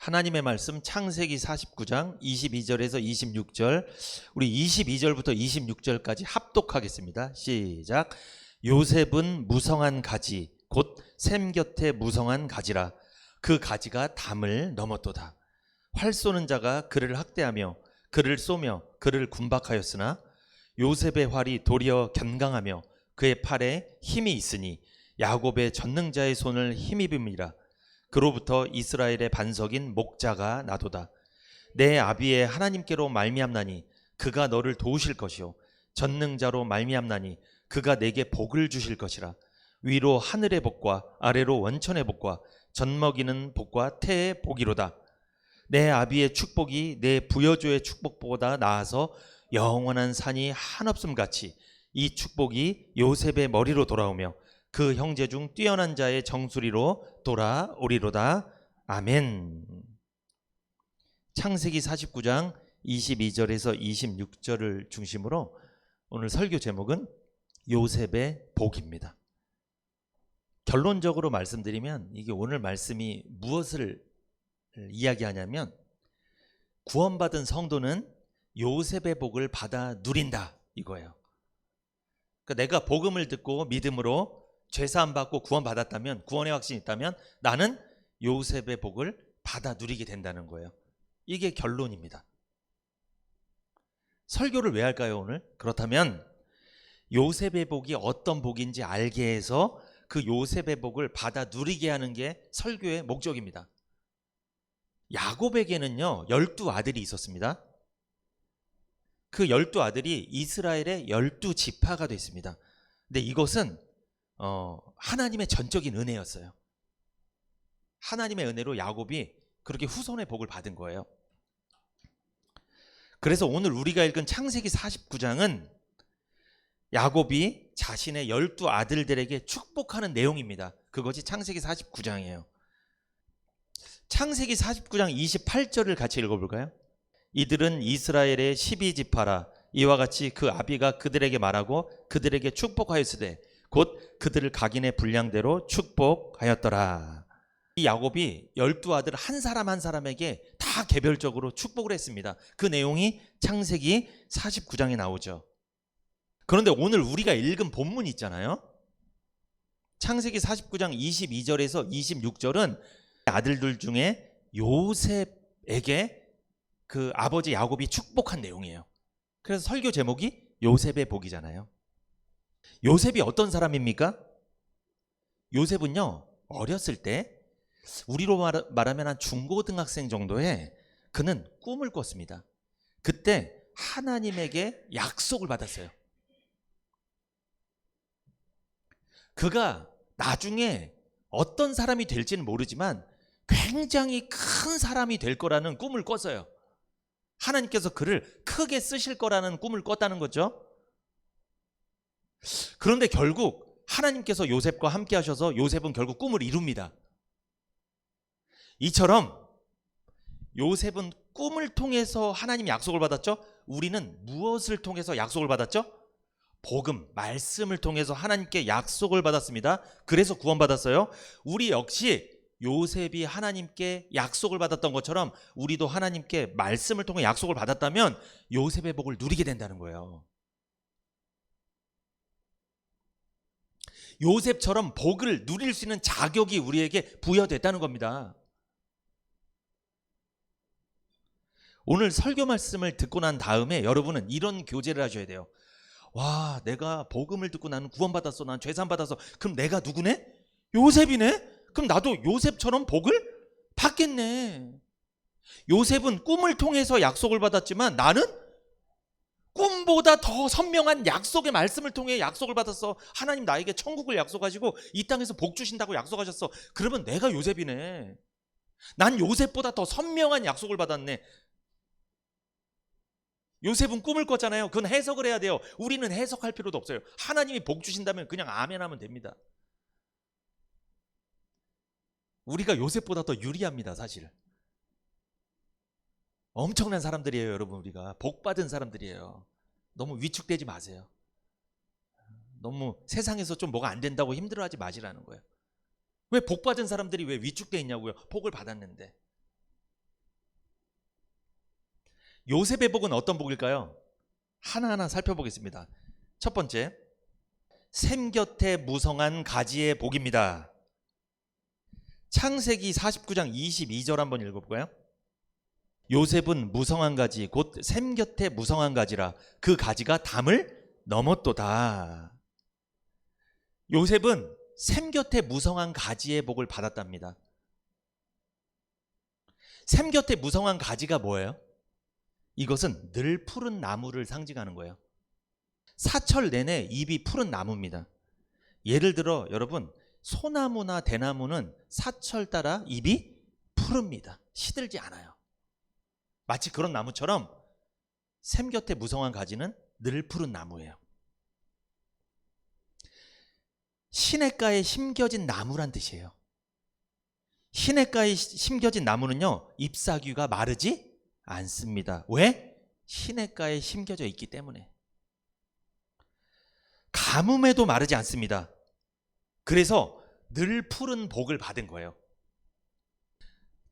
하나님의 말씀 창세기 49장 22절에서 26절, 우리 22절부터 26절까지 합독하겠습니다. 시작. 요셉은 무성한 가지 곧 샘 곁에 무성한 가지라. 그 가지가 담을 넘었도다. 활 쏘는 자가 그를 학대하며 그를 쏘며 그를 군박하였으나 요셉의 활이 도리어 견강하며 그의 팔에 힘이 있으니 야곱의 전능자의 손을 힘입음이라. 그로부터 이스라엘의 반석인 목자가 나도다. 내 아비의 하나님께로 말미암나니 그가 너를 도우실 것이요 전능자로 말미암나니 그가 내게 복을 주실 것이라. 위로 하늘의 복과 아래로 원천의 복과 젖먹이는 복과 태의 복이로다. 내 아비의 축복이 내 부여조의 축복보다 나아서 영원한 산이 한없음 같이 이 축복이 요셉의 머리로 돌아오며 그 형제 중 뛰어난 자의 정수리로 돌아오리로다. 아멘. 창세기 49장 22절에서 26절을 중심으로 오늘 설교 제목은 요셉의 복입니다. 결론적으로 말씀드리면 이게 오늘 말씀이 무엇을 이야기하냐면 구원받은 성도는 요셉의 복을 받아 누린다 이거예요. 그러니까 내가 복음을 듣고 믿음으로 죄사함 받고 구원받았다면, 구원의 확신이 있다면 나는 요셉의 복을 받아 누리게 된다는 거예요. 이게 결론입니다. 설교를 왜 할까요 오늘? 그렇다면 요셉의 복이 어떤 복인지 알게 해서 그 요셉의 복을 받아 누리게 하는 게 설교의 목적입니다. 야곱에게는요 12아들이 있었습니다. 그 12아들이 이스라엘의 12지파가 됐습니다. 근데 이것은 하나님의 전적인 은혜였어요. 하나님의 은혜로 야곱이 그렇게 후손의 복을 받은 거예요. 그래서 오늘 우리가 읽은 창세기 49장은 야곱이 자신의 12아들들에게 축복하는 내용입니다. 그것이 창세기 49장이에요. 창세기 49장 28절을 같이 읽어볼까요? 이들은 이스라엘의 12지파라. 이와 같이 그 아비가 그들에게 말하고 그들에게 축복하였으되 곧 그들을 각인의 분량대로 축복하였더라. 이 야곱이 12아들 한 사람 한 사람에게 다 개별적으로 축복을 했습니다. 그 내용이 창세기 49장에 나오죠. 그런데 오늘 우리가 읽은 본문 있잖아요. 창세기 49장 22절에서 26절은 아들들 중에 요셉에게 그 아버지 야곱이 축복한 내용이에요. 그래서 설교 제목이 요셉의 복이잖아요. 요셉이 어떤 사람입니까? 요셉은요 어렸을 때 우리로 말하면 한 중고등학생 정도에 그는 꿈을 꿨습니다. 그때 하나님에게 약속을 받았어요. 그가 나중에 어떤 사람이 될지는 모르지만 굉장히 큰 사람이 될 거라는 꿈을 꿨어요. 하나님께서 그를 크게 쓰실 거라는 꿈을 꿨다는 거죠. 그런데 결국 하나님께서 요셉과 함께 하셔서 요셉은 결국 꿈을 이룹니다. 이처럼 요셉은 꿈을 통해서 하나님 약속을 받았죠. 우리는 무엇을 통해서 약속을 받았죠? 복음, 말씀을 통해서 하나님께 약속을 받았습니다. 그래서 구원받았어요. 우리 역시 요셉이 하나님께 약속을 받았던 것처럼 우리도 하나님께 말씀을 통해 약속을 받았다면 요셉의 복을 누리게 된다는 거예요. 요셉처럼 복을 누릴 수 있는 자격이 우리에게 부여됐다는 겁니다. 오늘 설교 말씀을 듣고 난 다음에 여러분은 이런 교제를 하셔야 돼요. 와, 내가 복음을 듣고 나는 구원받았어. 난 죄사함 받았어. 그럼 내가 누구네? 요셉이네? 그럼 나도 요셉처럼 복을 받겠네. 요셉은 꿈을 통해서 약속을 받았지만 나는 꿈보다 더 선명한 약속의 말씀을 통해 약속을 받았어. 하나님 나에게 천국을 약속하시고 이 땅에서 복 주신다고 약속하셨어. 그러면 내가 요셉이네. 난 요셉보다 더 선명한 약속을 받았네. 요셉은 꿈을 꿨잖아요. 그건 해석을 해야 돼요. 우리는 해석할 필요도 없어요. 하나님이 복 주신다면 그냥 아멘 하면 됩니다. 우리가 요셉보다 더 유리합니다. 사실 엄청난 사람들이에요. 여러분, 우리가 복 받은 사람들이에요. 너무 위축되지 마세요. 너무 세상에서 좀 뭐가 안 된다고 힘들어하지 마시라는 거예요. 왜 복 받은 사람들이 왜 위축돼 있냐고요. 복을 받았는데. 요셉의 복은 어떤 복일까요? 하나하나 살펴보겠습니다. 첫 번째, 샘 곁에 무성한 가지의 복입니다. 창세기 49장 22절 한번 읽어볼까요? 요셉은 무성한 가지 곧 샘 곁에 무성한 가지라 그 가지가 담을 넘었도다. 요셉은 샘 곁에 무성한 가지의 복을 받았답니다. 샘 곁에 무성한 가지가 뭐예요? 이것은 늘 푸른 나무를 상징하는 거예요. 사철 내내 잎이 푸른 나무입니다. 예를 들어 여러분, 소나무나 대나무는 사철 따라 잎이 푸릅니다. 시들지 않아요. 마치 그런 나무처럼 샘 곁에 무성한 가지는 늘 푸른 나무예요. 시냇가에 심겨진 나무란 뜻이에요. 시냇가에 심겨진 나무는요, 잎사귀가 마르지 않습니다. 왜? 시냇가에 심겨져 있기 때문에. 가뭄에도 마르지 않습니다. 그래서 늘 푸른 복을 받은 거예요.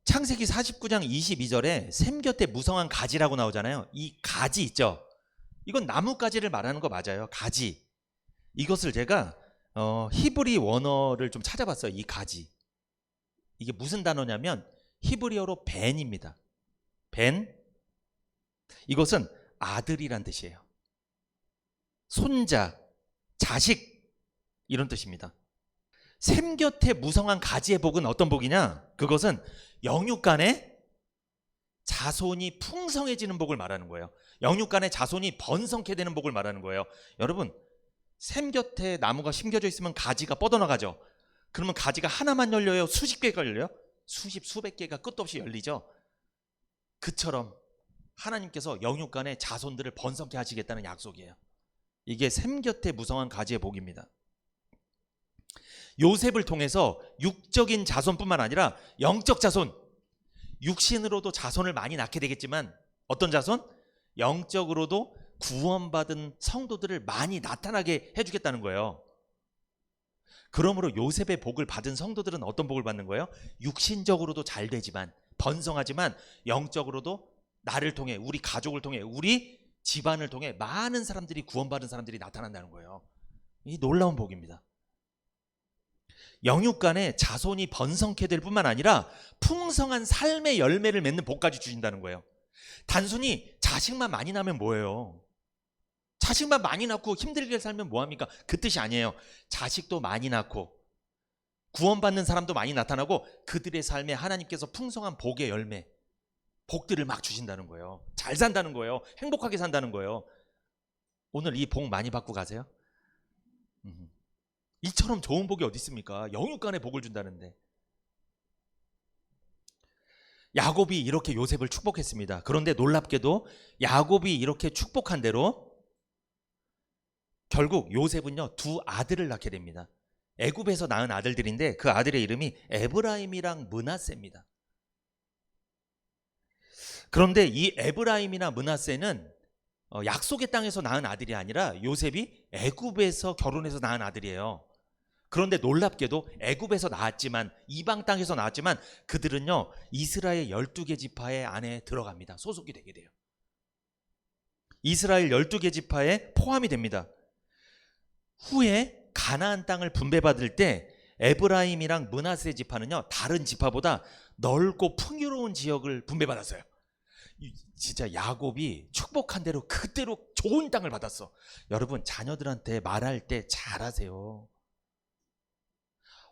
창세기 49장 22절에 샘 곁에 무성한 가지라고 나오잖아요. 이 가지 있죠? 이건 나뭇가지를 말하는 거 맞아요. 가지. 이것을 제가 히브리 원어를 좀 찾아봤어요. 이 가지. 이게 무슨 단어냐면 히브리어로 벤입니다. 벤. 이것은 아들이란 뜻이에요. 손자, 자식 이런 뜻입니다. 샘 곁에 무성한 가지의 복은 어떤 복이냐? 그것은 영육간에 자손이 풍성해지는 복을 말하는 거예요. 영육간에 자손이 번성케 되는 복을 말하는 거예요. 여러분, 샘 곁에 나무가 심겨져 있으면 가지가 뻗어나가죠. 그러면 가지가 하나만 열려요? 수십 개가 열려요? 수십, 수백 개가 끝도 없이 열리죠. 그처럼 하나님께서 영육간에 자손들을 번성케 하시겠다는 약속이에요. 이게 샘 곁에 무성한 가지의 복입니다. 요셉을 통해서 육적인 자손뿐만 아니라 영적 자손, 육신으로도 자손을 많이 낳게 되겠지만 어떤 자손? 영적으로도 구원받은 성도들을 많이 나타나게 해주겠다는 거예요. 그러므로 요셉의 복을 받은 성도들은 어떤 복을 받는 거예요? 육신적으로도 잘 되지만, 번성하지만 영적으로도 나를 통해, 우리 가족을 통해, 우리 집안을 통해 많은 사람들이, 구원받은 사람들이 나타난다는 거예요. 이 놀라운 복입니다. 영육간에 자손이 번성케 될 뿐만 아니라 풍성한 삶의 열매를 맺는 복까지 주신다는 거예요. 단순히 자식만 많이 낳으면 뭐예요? 자식만 많이 낳고 힘들게 살면 뭐합니까? 그 뜻이 아니에요. 자식도 많이 낳고 구원받는 사람도 많이 나타나고 그들의 삶에 하나님께서 풍성한 복의 열매, 복들을 막 주신다는 거예요. 잘 산다는 거예요. 행복하게 산다는 거예요. 오늘 이 복 많이 받고 가세요? 이처럼 좋은 복이 어디 있습니까? 영육간에 복을 준다는데. 야곱이 이렇게 요셉을 축복했습니다. 그런데 놀랍게도 야곱이 이렇게 축복한 대로 결국 요셉은요, 두 아들을 낳게 됩니다. 애굽에서 낳은 아들들인데 그 아들의 이름이 에브라임이랑 므낫세입니다. 그런데 이 에브라임이나 므낫세는 약속의 땅에서 낳은 아들이 아니라 요셉이 애굽에서 결혼해서 낳은 아들이에요. 그런데 놀랍게도 애굽에서 낳았지만, 이방 땅에서 낳았지만 그들은요, 이스라엘 12개 지파의 안에 들어갑니다. 소속이 되게 돼요. 이스라엘 12개 지파에 포함이 됩니다. 후에 가나안 땅을 분배받을 때 에브라임이랑 므낫세 지파는요, 다른 지파보다 넓고 풍요로운 지역을 분배받았어요. 진짜 야곱이 축복한 대로 그대로 좋은 땅을 받았어. 여러분, 자녀들한테 말할 때 잘하세요.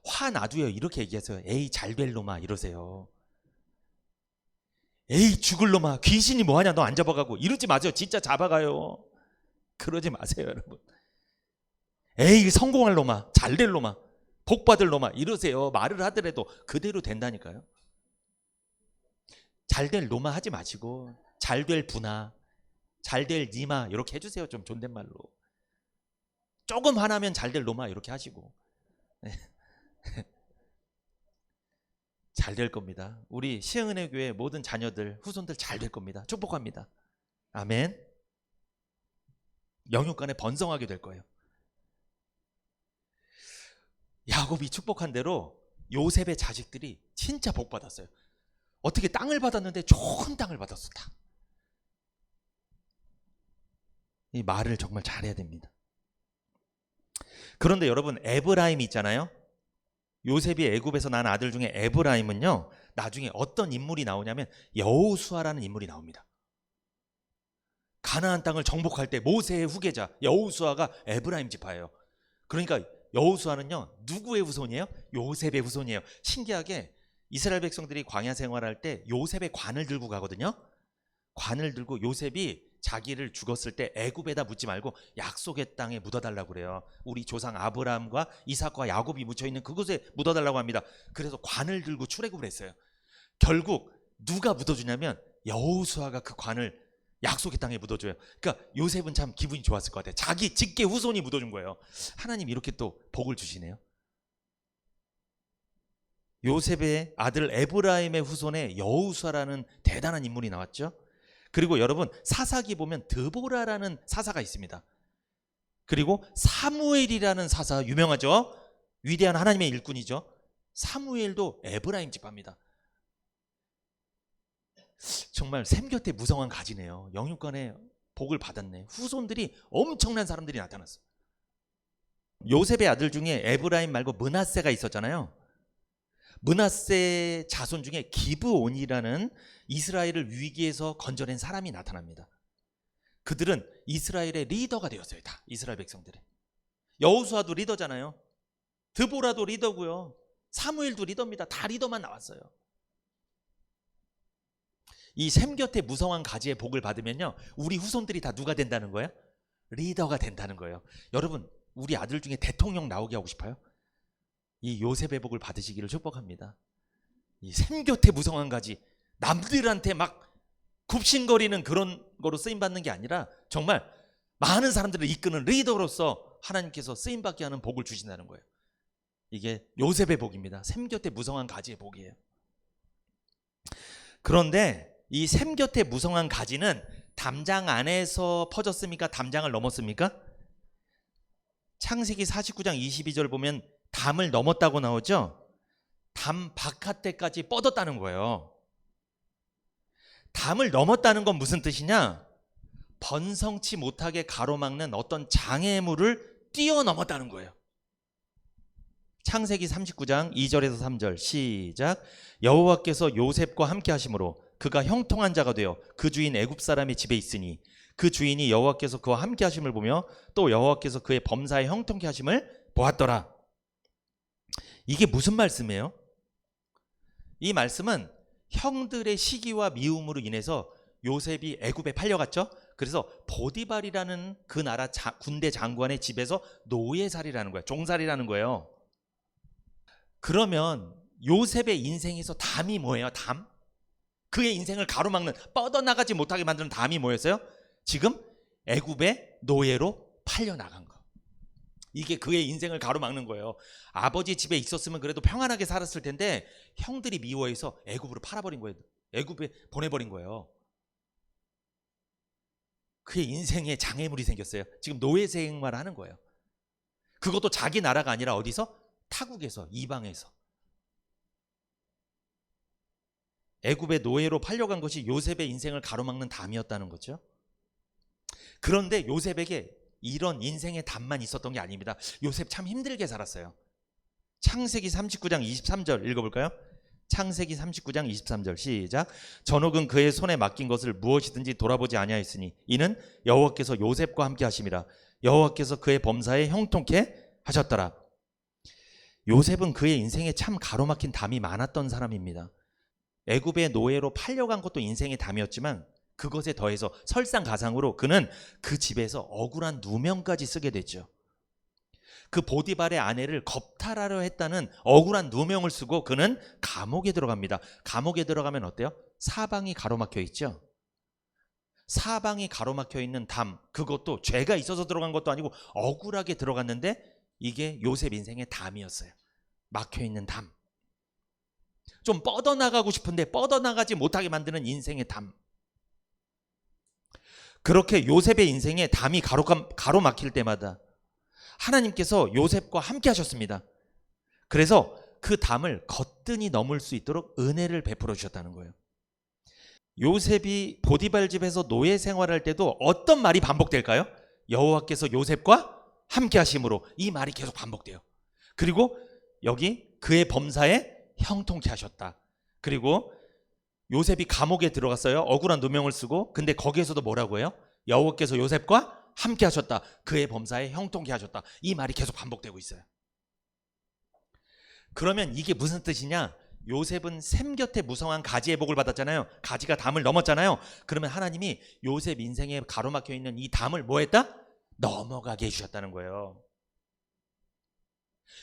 화 놔도요, 이렇게 얘기하세요. 에이, 잘 될 놈아 이러세요. 에이, 죽을 놈아, 귀신이 뭐하냐, 너 안 잡아가고 이러지 마세요. 진짜 잡아가요. 그러지 마세요, 여러분. 에이, 성공할 놈아, 잘 될 놈아, 복 받을 놈아 이러세요. 말을 하더라도 그대로 된다니까요. 잘 될 놈아 하지 마시고 잘 될 분아, 잘 될 니마 이렇게 해주세요. 좀 존댓말로. 조금 화나면 잘 될 놈아 이렇게 하시고. 잘 될 겁니다. 우리 시흥은혜 교회 모든 자녀들, 후손들 잘 될 겁니다. 축복합니다. 아멘. 영육간에 번성하게 될 거예요. 야곱이 축복한 대로 요셉의 자식들이 진짜 복 받았어요. 어떻게 땅을 받았는데 좋은 땅을 받았어. 다. 이 말을 정말 잘해야 됩니다. 그런데 여러분, 에브라임 있잖아요. 요셉이 애굽에서 난 아들 중에 에브라임은요, 나중에 어떤 인물이 나오냐면 여호수아라는 인물이 나옵니다. 가나안 땅을 정복할 때 모세의 후계자 여호수아가 에브라임 지파예요. 그러니까 여호수아는요, 누구의 후손이에요? 요셉의 후손이에요. 신기하게 이스라엘 백성들이 광야 생활할 때 요셉의 관을 들고 가거든요. 관을 들고 요셉이 자기를 죽었을 때 애굽에다 묻지 말고 약속의 땅에 묻어달라고 그래요. 우리 조상 아브라함과 이삭과 야곱이 묻혀있는 그곳에 묻어달라고 합니다. 그래서 관을 들고 출애굽을 했어요. 결국 누가 묻어주냐면 여호수아가 그 관을 약속의 땅에 묻어줘요. 그러니까 요셉은 참 기분이 좋았을 것 같아요. 자기 직계 후손이 묻어준 거예요. 하나님 이렇게 또 복을 주시네요. 요셉의 아들 에브라임의 후손에 여호수아라는 대단한 인물이 나왔죠. 그리고 여러분, 사사기 보면 드보라라는 사사가 있습니다. 그리고 사무엘이라는 사사 유명하죠. 위대한 하나님의 일꾼이죠. 사무엘도 에브라임 지파입니다. 정말 샘 곁에 무성한 가지네요. 영육간에 복을 받았네. 후손들이 엄청난 사람들이 나타났어요. 요셉의 아들 중에 에브라임 말고 므낫세가 있었잖아요. 므낫세 자손 중에 기브온이라는 이스라엘을 위기에서 건져낸 사람이 나타납니다. 그들은 이스라엘의 리더가 되었어요. 다 이스라엘 백성들의. 여호수아도 리더잖아요. 드보라도 리더고요. 사무엘도 리더입니다. 다 리더만 나왔어요. 이 샘 곁에 무성한 가지의 복을 받으면요, 우리 후손들이 다 누가 된다는 거예요? 리더가 된다는 거예요. 여러분, 우리 아들 중에 대통령 나오게 하고 싶어요? 이 요셉의 복을 받으시기를 축복합니다. 이 샘 곁에 무성한 가지, 남들한테 막 굽신거리는 그런 거로 쓰임받는 게 아니라 정말 많은 사람들을 이끄는 리더로서 하나님께서 쓰임받게 하는 복을 주신다는 거예요. 이게 요셉의 복입니다. 샘 곁에 무성한 가지의 복이에요. 그런데 이 샘 곁에 무성한 가지는 담장 안에서 퍼졌습니까? 담장을 넘었습니까? 창세기 49장 22절 보면 담을 넘었다고 나오죠? 담 바깥에까지 뻗었다는 거예요. 담을 넘었다는 건 무슨 뜻이냐? 번성치 못하게 가로막는 어떤 장애물을 뛰어넘었다는 거예요. 창세기 39장 2절에서 3절 시작. 여호와께서 요셉과 함께 하심으로 그가 형통한 자가 되어 그 주인 애굽 사람의 집에 있으니 그 주인이 여호와께서 그와 함께 하심을 보며 또 여호와께서 그의 범사에 형통케 하심을 보았더라. 이게 무슨 말씀이에요? 이 말씀은 형들의 시기와 미움으로 인해서 요셉이 애굽에 팔려갔죠. 그래서 보디발이라는 그 나라 군대 장관의 집에서 노예살이라는 거예요. 종살이라는 거예요. 그러면 요셉의 인생에서 담이 뭐예요? 담? 그의 인생을 가로막는, 뻗어나가지 못하게 만드는 담이 뭐였어요? 지금 애굽의 노예로 팔려나간 거. 이게 그의 인생을 가로막는 거예요. 아버지 집에 있었으면 그래도 평안하게 살았을 텐데 형들이 미워해서 애굽으로 팔아버린 거예요. 애굽에 보내버린 거예요. 그의 인생에 장애물이 생겼어요. 지금 노예 생활을 하는 거예요. 그것도 자기 나라가 아니라 어디서? 타국에서, 이방에서. 애굽의 노예로 팔려간 것이 요셉의 인생을 가로막는 담이었다는 거죠. 그런데 요셉에게 이런 인생의 담만 있었던 게 아닙니다. 요셉 참 힘들게 살았어요. 창세기 39장 23절 읽어볼까요? 창세기 39장 23절 시작. 전혹은 그의 손에 맡긴 것을 무엇이든지 돌아보지 아니하였으니 이는 여호와께서 요셉과 함께 하심이라. 여호와께서 그의 범사에 형통케 하셨더라. 요셉은 그의 인생에 참 가로막힌 담이 많았던 사람입니다. 애굽의 노예로 팔려간 것도 인생의 담이었지만 그것에 더해서 설상가상으로 그는 그 집에서 억울한 누명까지 쓰게 됐죠. 그 보디발의 아내를 겁탈하려 했다는 억울한 누명을 쓰고 그는 감옥에 들어갑니다. 감옥에 들어가면 어때요? 사방이 가로막혀 있죠. 사방이 가로막혀 있는 담, 그것도 죄가 있어서 들어간 것도 아니고 억울하게 들어갔는데 이게 요셉 인생의 담이었어요. 막혀 있는 담. 좀 뻗어나가고 싶은데 뻗어나가지 못하게 만드는 인생의 담. 그렇게 요셉의 인생에 담이 가로막힐 때마다 하나님께서 요셉과 함께 하셨습니다. 그래서 그 담을 거뜬히 넘을 수 있도록 은혜를 베풀어 주셨다는 거예요. 요셉이 보디발 집에서 노예 생활할 때도 어떤 말이 반복될까요? 여호와께서 요셉과 함께 하심으로, 이 말이 계속 반복돼요. 그리고 여기 그의 범사에 형통케 하셨다. 그리고 요셉이 감옥에 들어갔어요. 억울한 누명을 쓰고. 근데 거기에서도 뭐라고 해요? 여호와께서 요셉과 함께 하셨다. 그의 범사에 형통케 하셨다. 이 말이 계속 반복되고 있어요. 그러면 이게 무슨 뜻이냐? 요셉은 샘 곁에 무성한 가지의 복을 받았잖아요. 가지가 담을 넘었잖아요. 그러면 하나님이 요셉 인생에 가로막혀 있는 이 담을 뭐 했다? 넘어가게 해주셨다는 거예요.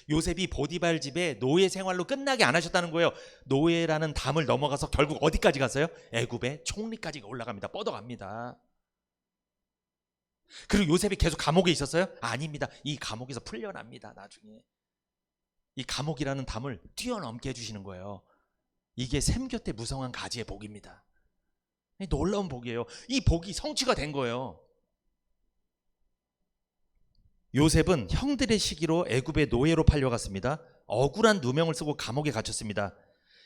요셉이 보디발 집에 노예 생활로 끝나게 안 하셨다는 거예요. 노예라는 담을 넘어가서 결국 어디까지 갔어요? 애굽의 총리까지 올라갑니다. 뻗어갑니다. 그리고 요셉이 계속 감옥에 있었어요? 아닙니다. 이 감옥에서 풀려납니다. 나중에 이 감옥이라는 담을 뛰어넘게 해주시는 거예요. 이게 샘 곁에 무성한 가지의 복입니다. 놀라운 복이에요. 이 복이 성취가 된 거예요. 요셉은 형들의 시기로 애굽의 노예로 팔려갔습니다. 억울한 누명을 쓰고 감옥에 갇혔습니다.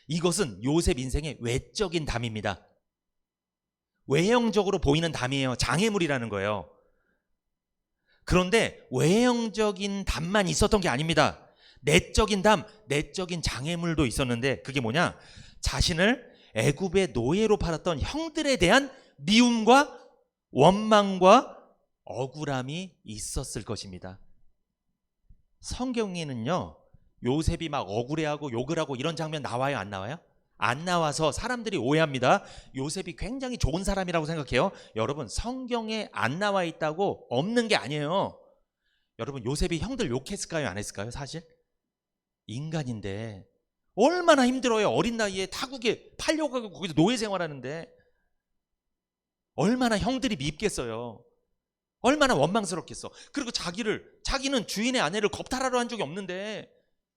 이것은 요셉 인생의 외적인 담입니다. 외형적으로 보이는 담이에요. 장애물이라는 거예요. 그런데 외형적인 담만 있었던 게 아닙니다. 내적인 담, 내적인 장애물도 있었는데 그게 뭐냐? 자신을 애굽의 노예로 팔았던 형들에 대한 미움과 원망과 억울함이 있었을 것입니다. 성경에는요, 요셉이 막 억울해하고 욕을 하고 이런 장면 나와요, 안 나와요? 안 나와서 사람들이 오해합니다. 요셉이 굉장히 좋은 사람이라고 생각해요. 여러분, 성경에 안 나와 있다고 없는 게 아니에요. 여러분, 요셉이 형들 욕했을까요, 안 했을까요? 사실 인간인데 얼마나 힘들어요. 어린 나이에 타국에 팔려가고 거기서 노예 생활하는데 얼마나 형들이 밉겠어요. 얼마나 원망스럽겠어. 그리고 자기는 주인의 아내를 겁탈하러 한 적이 없는데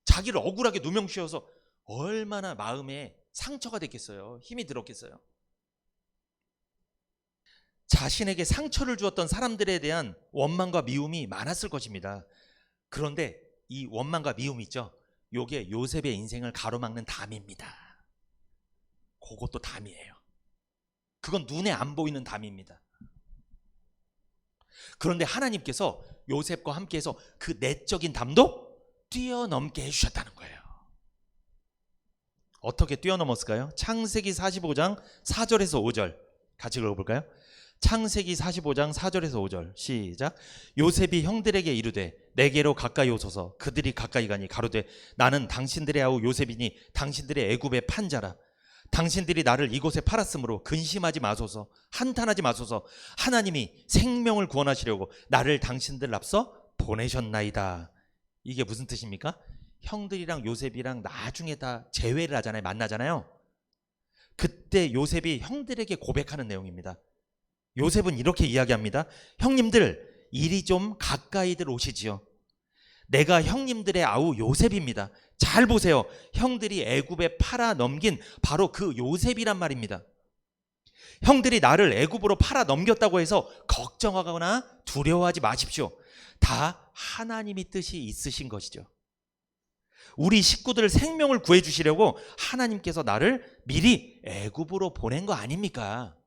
자기를 억울하게 누명 씌워서 얼마나 마음에 상처가 됐겠어요. 힘이 들었겠어요. 자신에게 상처를 주었던 사람들에 대한 원망과 미움이 많았을 것입니다. 그런데 이 원망과 미움 있죠? 요게 요셉의 인생을 가로막는 담입니다. 그것도 담이에요. 그건 눈에 안 보이는 담입니다. 그런데 하나님께서 요셉과 함께해서 그 내적인 담도 뛰어넘게 해주셨다는 거예요. 어떻게 뛰어넘었을까요? 창세기 45장 4절에서 5절 같이 읽어볼까요? 창세기 45장 4절에서 5절 시작. 요셉이 형들에게 이르되 내게로 가까이 오소서. 그들이 가까이 가니 가로되 나는 당신들의 아우 요셉이니 당신들의 애굽의 판자라. 당신들이 나를 이곳에 팔았으므로 근심하지 마소서. 한탄하지 마소서. 하나님이 생명을 구원하시려고 나를 당신들 앞서 보내셨나이다. 이게 무슨 뜻입니까? 형들이랑 요셉이랑 나중에 다 재회를 하잖아요. 만나잖아요. 그때 요셉이 형들에게 고백하는 내용입니다. 요셉은 이렇게 이야기합니다. 형님들, 이리 좀 가까이들 오시지요. 내가 형님들의 아우 요셉입니다. 잘 보세요. 형들이 애굽에 팔아 넘긴 바로 그 요셉이란 말입니다. 형들이 나를 애굽으로 팔아 넘겼다고 해서 걱정하거나 두려워하지 마십시오. 다 하나님이 뜻이 있으신 것이죠. 우리 식구들 생명을 구해주시려고 하나님께서 나를 미리 애굽으로 보낸 거 아닙니까?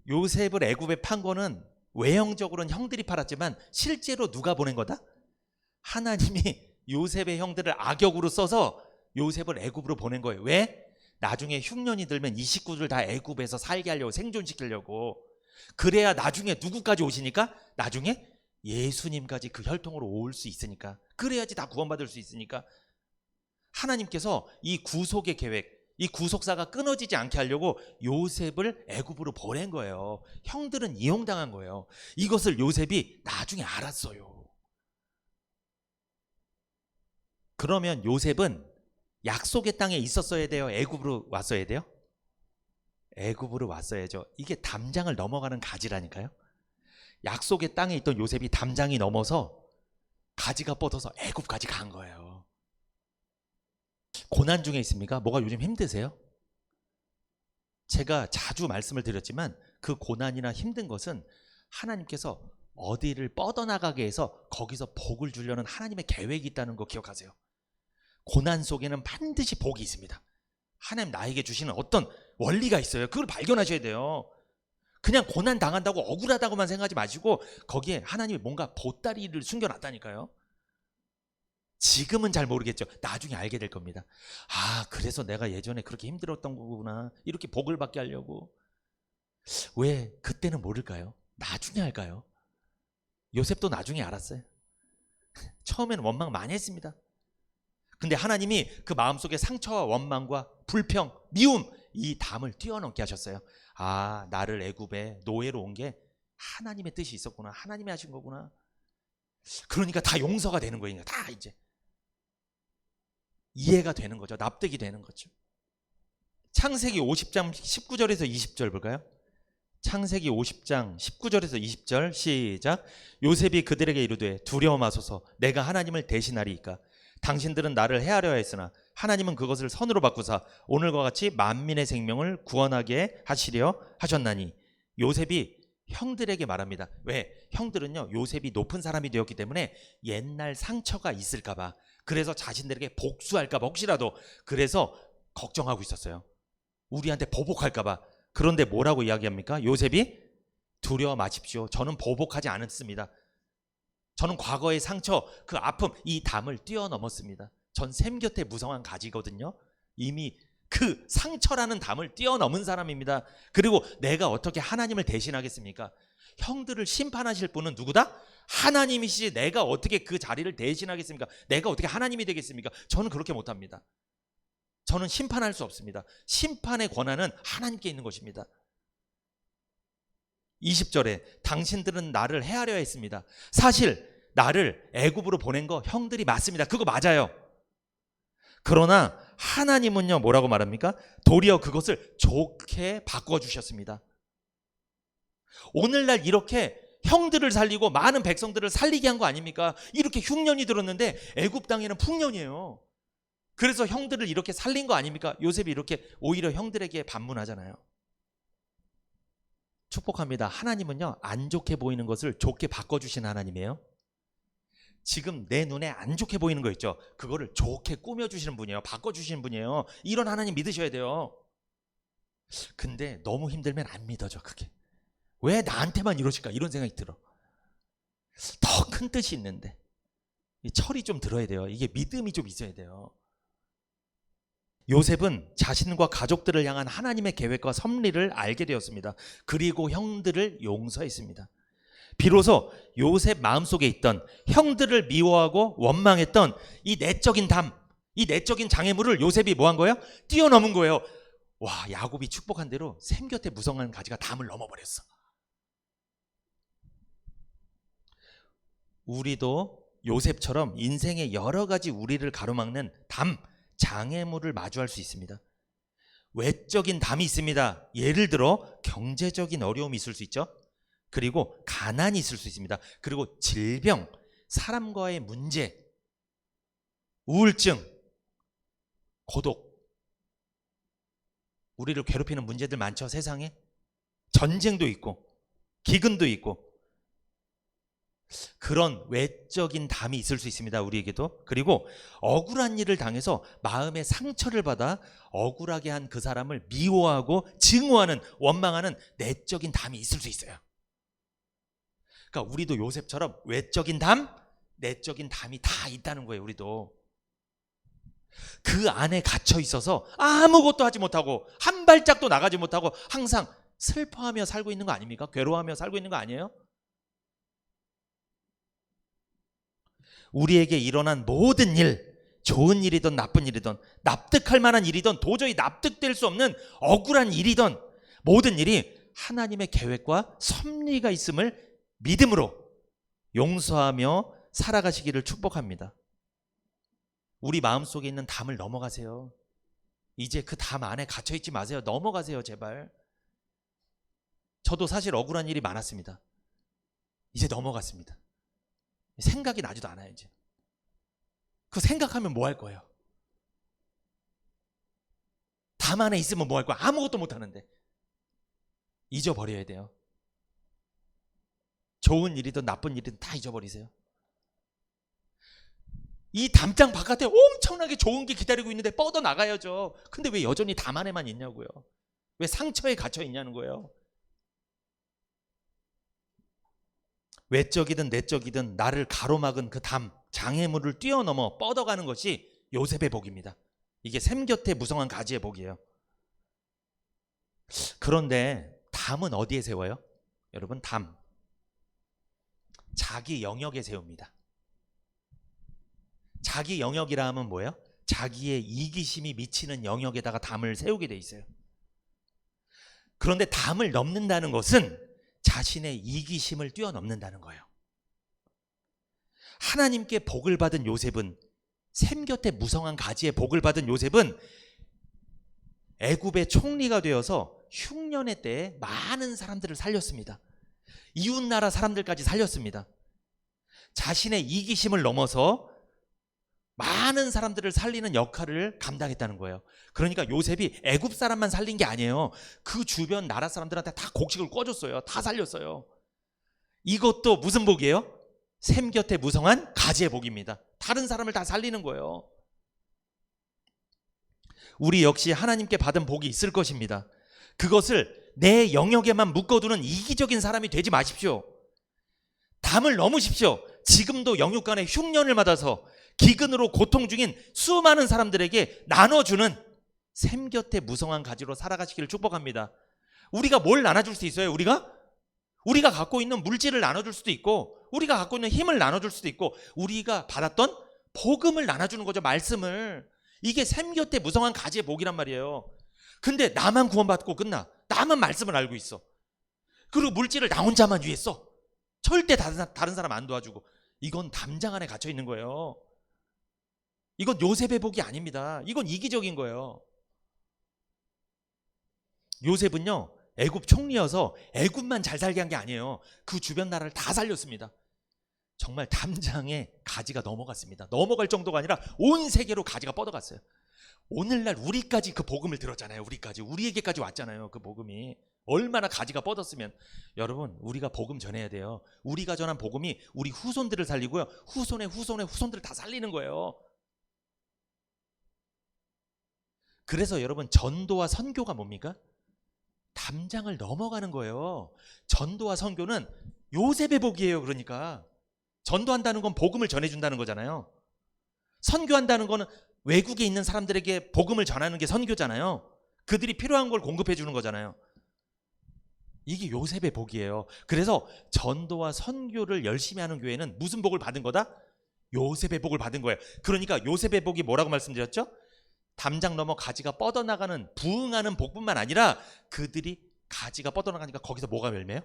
요셉을 애굽에 판 거는 외형적으로는 형들이 팔았지만 실제로 누가 보낸 거다? 하나님이 요셉의 형들을 악역으로 써서 요셉을 애굽으로 보낸 거예요. 왜? 나중에 흉년이 들면 이 식구들 다 애굽에서 살게 하려고, 생존시키려고. 그래야 나중에 누구까지 오시니까? 나중에 예수님까지 그 혈통으로 올 수 있으니까. 그래야지 다 구원받을 수 있으니까. 하나님께서 이 구속의 계획, 이 구속사가 끊어지지 않게 하려고 요셉을 애굽으로 보낸 거예요. 형들은 이용당한 거예요. 이것을 요셉이 나중에 알았어요. 그러면 요셉은 약속의 땅에 있었어야 돼요? 애굽으로 왔어야 돼요? 애굽으로 왔어야죠. 이게 담장을 넘어가는 가지라니까요. 약속의 땅에 있던 요셉이 담장이 넘어서 가지가 뻗어서 애굽까지 간 거예요. 고난 중에 있습니까? 뭐가 요즘 힘드세요? 제가 자주 말씀을 드렸지만 그 고난이나 힘든 것은 하나님께서 어디를 뻗어나가게 해서 거기서 복을 주려는 하나님의 계획이 있다는 거 기억하세요. 고난 속에는 반드시 복이 있습니다. 하나님 나에게 주시는 어떤 원리가 있어요. 그걸 발견하셔야 돼요. 그냥 고난 당한다고 억울하다고만 생각하지 마시고 거기에 하나님이 뭔가 보따리를 숨겨놨다니까요. 지금은 잘 모르겠죠. 나중에 알게 될 겁니다. 아, 그래서 내가 예전에 그렇게 힘들었던 거구나. 이렇게 복을 받게 하려고. 왜 그때는 모를까요? 나중에 할까요? 요셉도 나중에 알았어요. 처음에는 원망 많이 했습니다. 근데 하나님이 그 마음속에 상처와 원망과 불평, 미움, 이 담을 뛰어넘게 하셨어요. 아, 나를 애굽에 노예로 온 게 하나님의 뜻이 있었구나. 하나님이 하신 거구나. 그러니까 다 용서가 되는 거예요. 다 이제 이해가 되는 거죠. 납득이 되는 거죠. 창세기 50장 19절에서 20절 볼까요? 창세기 50장 19절에서 20절 시작. 요셉이 그들에게 이르되 두려워 마소서, 내가 하나님을 대신하리이까. 당신들은 나를 해하려 했으나 하나님은 그것을 선으로 바꾸사 오늘과 같이 만민의 생명을 구원하게 하시려 하셨나니. 요셉이 형들에게 말합니다. 왜? 형들은요, 요셉이 높은 사람이 되었기 때문에 옛날 상처가 있을까 봐, 그래서 자신들에게 복수할까 봐, 혹시라도 그래서 걱정하고 있었어요. 우리한테 보복할까 봐. 그런데 뭐라고 이야기합니까? 요셉이 두려워 마십시오. 저는 보복하지 않았습니다. 저는 과거의 상처, 그 아픔, 이 담을 뛰어넘었습니다. 전 샘 곁에 무성한 가지거든요. 이미 그 상처라는 담을 뛰어넘은 사람입니다. 그리고 내가 어떻게 하나님을 대신하겠습니까? 형들을 심판하실 분은 누구다? 하나님이시지 내가 어떻게 그 자리를 대신하겠습니까? 내가 어떻게 하나님이 되겠습니까? 저는 그렇게 못합니다. 저는 심판할 수 없습니다. 심판의 권한은 하나님께 있는 것입니다. 20절에 당신들은 나를 해하려 했습니다. 사실 나를 애굽으로 보낸 거 형들이 맞습니다. 그거 맞아요. 그러나 하나님은요, 뭐라고 말합니까? 도리어 그것을 좋게 바꿔주셨습니다. 오늘날 이렇게 형들을 살리고 많은 백성들을 살리게 한 거 아닙니까? 이렇게 흉년이 들었는데 애굽 땅에는 풍년이에요. 그래서 형들을 이렇게 살린 거 아닙니까? 요셉이 이렇게 오히려 형들에게 반문하잖아요. 축복합니다. 하나님은요, 안 좋게 보이는 것을 좋게 바꿔주신 하나님이에요. 지금 내 눈에 안 좋게 보이는 거 있죠? 그거를 좋게 꾸며주시는 분이에요. 바꿔주시는 분이에요. 이런 하나님 믿으셔야 돼요. 근데 너무 힘들면 안 믿어져, 그게. 왜 나한테만 이러실까? 이런 생각이 들어. 더 큰 뜻이 있는데. 철이 좀 들어야 돼요. 이게 믿음이 좀 있어야 돼요. 요셉은 자신과 가족들을 향한 하나님의 계획과 섭리를 알게 되었습니다. 그리고 형들을 용서했습니다. 비로소 요셉 마음속에 있던 형들을 미워하고 원망했던 이 내적인 담, 이 내적인 장애물을 요셉이 뭐 한 거예요? 뛰어넘은 거예요. 와, 야곱이 축복한 대로 샘 곁에 무성한 가지가 담을 넘어버렸어. 우리도 요셉처럼 인생의 여러 가지 우리를 가로막는 담, 장애물을 마주할 수 있습니다. 외적인 담이 있습니다. 예를 들어 경제적인 어려움이 있을 수 있죠. 그리고 가난이 있을 수 있습니다. 그리고 질병, 사람과의 문제, 우울증, 고독. 우리를 괴롭히는 문제들 많죠, 세상에. 전쟁도 있고 기근도 있고 그런 외적인 담이 있을 수 있습니다, 우리에게도. 그리고 억울한 일을 당해서 마음의 상처를 받아 억울하게 한 그 사람을 미워하고 증오하는, 원망하는 내적인 담이 있을 수 있어요. 그러니까 우리도 요셉처럼 외적인 담, 내적인 담이 다 있다는 거예요. 우리도 그 안에 갇혀 있어서 아무것도 하지 못하고 한 발짝도 나가지 못하고 항상 슬퍼하며 살고 있는 거 아닙니까? 괴로워하며 살고 있는 거 아니에요? 우리에게 일어난 모든 일, 좋은 일이든 나쁜 일이든 납득할 만한 일이든 도저히 납득될 수 없는 억울한 일이든 모든 일이 하나님의 계획과 섭리가 있음을 믿음으로 용서하며 살아가시기를 축복합니다. 우리 마음속에 있는 담을 넘어가세요. 이제 그 담 안에 갇혀있지 마세요. 넘어가세요, 제발. 저도 사실 억울한 일이 많았습니다. 이제 넘어갔습니다. 생각이 나지도 않아요, 이제. 그 생각하면 뭐 할 거예요? 담 안에 있으면 뭐 할 거야? 아무것도 못 하는데. 잊어버려야 돼요. 좋은 일이든 나쁜 일이든 다 잊어버리세요. 이 담장 바깥에 엄청나게 좋은 게 기다리고 있는데 뻗어나가야죠. 근데 왜 여전히 담 안에만 있냐고요. 왜 상처에 갇혀 있냐는 거예요. 외적이든 내적이든 나를 가로막은 그 장애물을 뛰어넘어 뻗어가는 것이 요셉의 복입니다. 이게 샘 곁에 무성한 가지의 복이에요. 그런데 담은 어디에 세워요? 여러분, 담 자기 영역에 세웁니다. 자기 영역이라 하면 뭐예요? 자기의 이기심이 미치는 영역에다가 담을 세우게 돼 있어요. 그런데 담을 넘는다는 것은 자신의 이기심을 뛰어넘는다는 거예요. 하나님께 복을 받은 요셉은, 샘 곁에 무성한 가지의 복을 받은 요셉은 애굽의 총리가 되어서 흉년의 때에 많은 사람들을 살렸습니다. 이웃나라 사람들까지 살렸습니다. 자신의 이기심을 넘어서 많은 사람들을 살리는 역할을 감당했다는 거예요. 그러니까 요셉이 애굽 사람만 살린 게 아니에요. 그 주변 나라 사람들한테 다 곡식을 꿔줬어요. 다 살렸어요. 이것도 무슨 복이에요? 샘 곁에 무성한 가지의 복입니다. 다른 사람을 다 살리는 거예요. 우리 역시 하나님께 받은 복이 있을 것입니다. 그것을 내 영역에만 묶어두는 이기적인 사람이 되지 마십시오. 담을 넘으십시오. 지금도 영육 간의 흉년을 맞아서 기근으로 고통 중인 수많은 사람들에게 나눠주는 샘 곁에 무성한 가지로 살아가시기를 축복합니다. 우리가 뭘 나눠줄 수 있어요? 우리가 갖고 있는 물질을 나눠줄 수도 있고, 우리가 갖고 있는 힘을 나눠줄 수도 있고, 우리가 받았던 복음을 나눠주는 거죠. 말씀을. 이게 샘 곁에 무성한 가지의 복이란 말이에요. 근데 나만 구원받고 끝나. 나만 말씀을 알고 있어. 그리고 물질을 나 혼자만 위해 써. 절대 다른 사람 안 도와주고. 이건 담장 안에 갇혀 있는 거예요. 이건 요셉의 복이 아닙니다. 이건 이기적인 거예요. 요셉은요, 애굽 총리여서 애굽만 잘 살게 한 게 아니에요. 그 주변 나라를 다 살렸습니다. 정말 담장에 가지가 넘어갔습니다. 넘어갈 정도가 아니라 온 세계로 가지가 뻗어갔어요. 오늘날 우리까지 그 복음을 들었잖아요. 우리에게까지 왔잖아요. 그 복음이 얼마나 가지가 뻗었으면. 여러분, 우리가 복음 전해야 돼요. 우리가 전한 복음이 우리 후손들을 살리고요, 후손의 후손들을 다 살리는 거예요. 그래서 여러분, 전도와 선교가 뭡니까? 담장을 넘어가는 거예요. 전도와 선교는 요셉의 복이에요. 그러니까 전도한다는 건 복음을 전해준다는 거잖아요. 선교한다는 거는 외국에 있는 사람들에게 복음을 전하는 게 선교잖아요. 그들이 필요한 걸 공급해 주는 거잖아요. 이게 요셉의 복이에요. 그래서 전도와 선교를 열심히 하는 교회는 무슨 복을 받은 거다? 요셉의 복을 받은 거예요. 그러니까 요셉의 복이 뭐라고 말씀드렸죠? 담장 넘어 가지가 뻗어나가는, 부흥하는 복뿐만 아니라 그들이 가지가 뻗어나가니까 거기서 뭐가 열매요?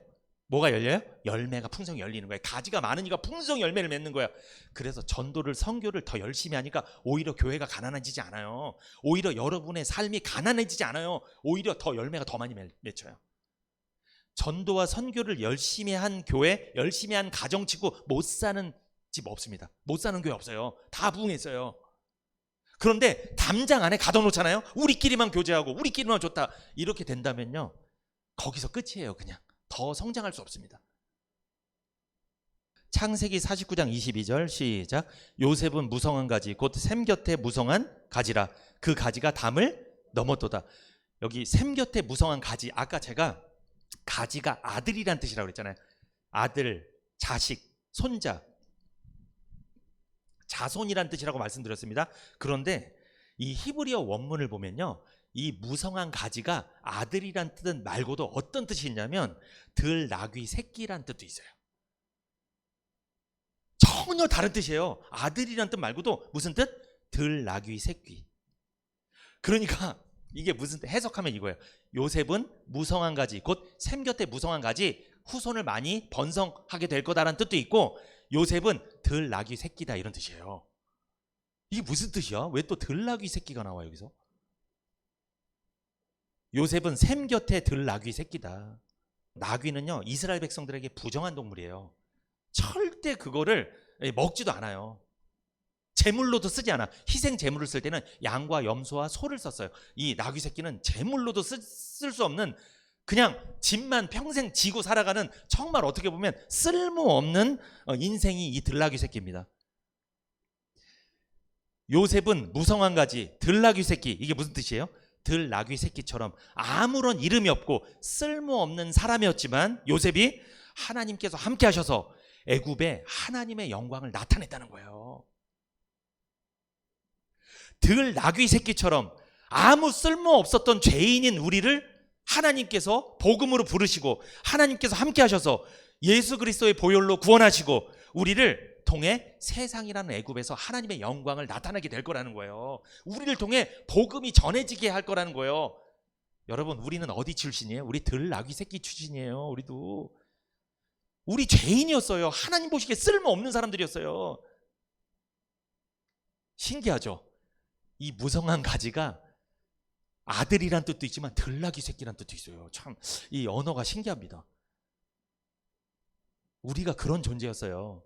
뭐가 열려요? 열매가 풍성히 열리는 거예요. 가지가 많으니까 풍성히 열매를 맺는 거야. 그래서 전도를, 선교를 더 열심히 하니까 오히려 교회가 가난해지지 않아요. 오히려 여러분의 삶이 가난해지지 않아요. 오히려 더 열매가 더 많이 맺혀요. 전도와 선교를 열심히 한 교회, 열심히 한 가정치고 못 사는 집 없습니다. 못 사는 교회 없어요. 다 부흥했어요. 그런데 담장 안에 가둬놓잖아요. 우리끼리만 교제하고 우리끼리만 좋다. 이렇게 된다면요, 거기서 끝이에요. 그냥 더 성장할 수 없습니다. 창세기 49장 22절 시작. 요셉은 무성한 가지 곧 샘 곁에 무성한 가지라. 그 가지가 담을 넘었도다. 여기 샘 곁에 무성한 가지, 아까 제가 가지가 아들이란 뜻이라고 그랬잖아요. 아들, 자식, 손자, 자손이란 뜻이라고 말씀드렸습니다. 그런데 이 히브리어 원문을 보면요, 이 무성한 가지가 아들이란 뜻은 말고도 어떤 뜻이 있냐면 들나귀 새끼란 뜻도 있어요. 전혀 다른 뜻이에요. 아들이란 뜻 말고도 무슨 뜻? 들나귀 새끼. 그러니까 이게 무슨 뜻? 해석하면 이거예요. 요셉은 무성한 가지 곧 샘 곁에 무성한 가지, 후손을 많이 번성하게 될 거다라는 뜻도 있고, 요셉은 들나귀 새끼다 이런 뜻이에요. 이게 무슨 뜻이야? 왜 또 들나귀 새끼가 나와 여기서? 요셉은 샘 곁에 들나귀 새끼다. 나귀는요, 이스라엘 백성들에게 부정한 동물이에요. 절대 그거를 먹지도 않아요. 제물로도 쓰지 않아. 희생 제물을 쓸 때는 양과 염소와 소를 썼어요. 이 나귀 새끼는 제물로도 쓸 수 없는, 그냥 집만 평생 지고 살아가는, 정말 어떻게 보면 쓸모없는 인생이 이 들나귀 새끼입니다. 요셉은 무성한 가지, 들나귀 새끼, 이게 무슨 뜻이에요? 들나귀 새끼처럼 아무런 이름이 없고 쓸모없는 사람이었지만 요셉이 하나님께서 함께 하셔서 애굽에 하나님의 영광을 나타냈다는 거예요. 들 나귀 새끼처럼 아무 쓸모 없었던 죄인인 우리를 하나님께서 복음으로 부르시고 하나님께서 함께 하셔서 예수 그리스도의 보혈로 구원하시고 우리를 통해 세상이라는 애굽에서 하나님의 영광을 나타나게 될 거라는 거예요. 우리를 통해 복음이 전해지게 할 거라는 거예요. 여러분, 우리는 어디 출신이에요? 우리 들 나귀 새끼 출신이에요. 우리 죄인이었어요. 하나님 보시기에 쓸모없는 사람들이었어요. 신기하죠? 이 무성한 가지가 아들이란 뜻도 있지만 들나귀 새끼란 뜻도 있어요. 참 이 언어가 신기합니다. 우리가 그런 존재였어요.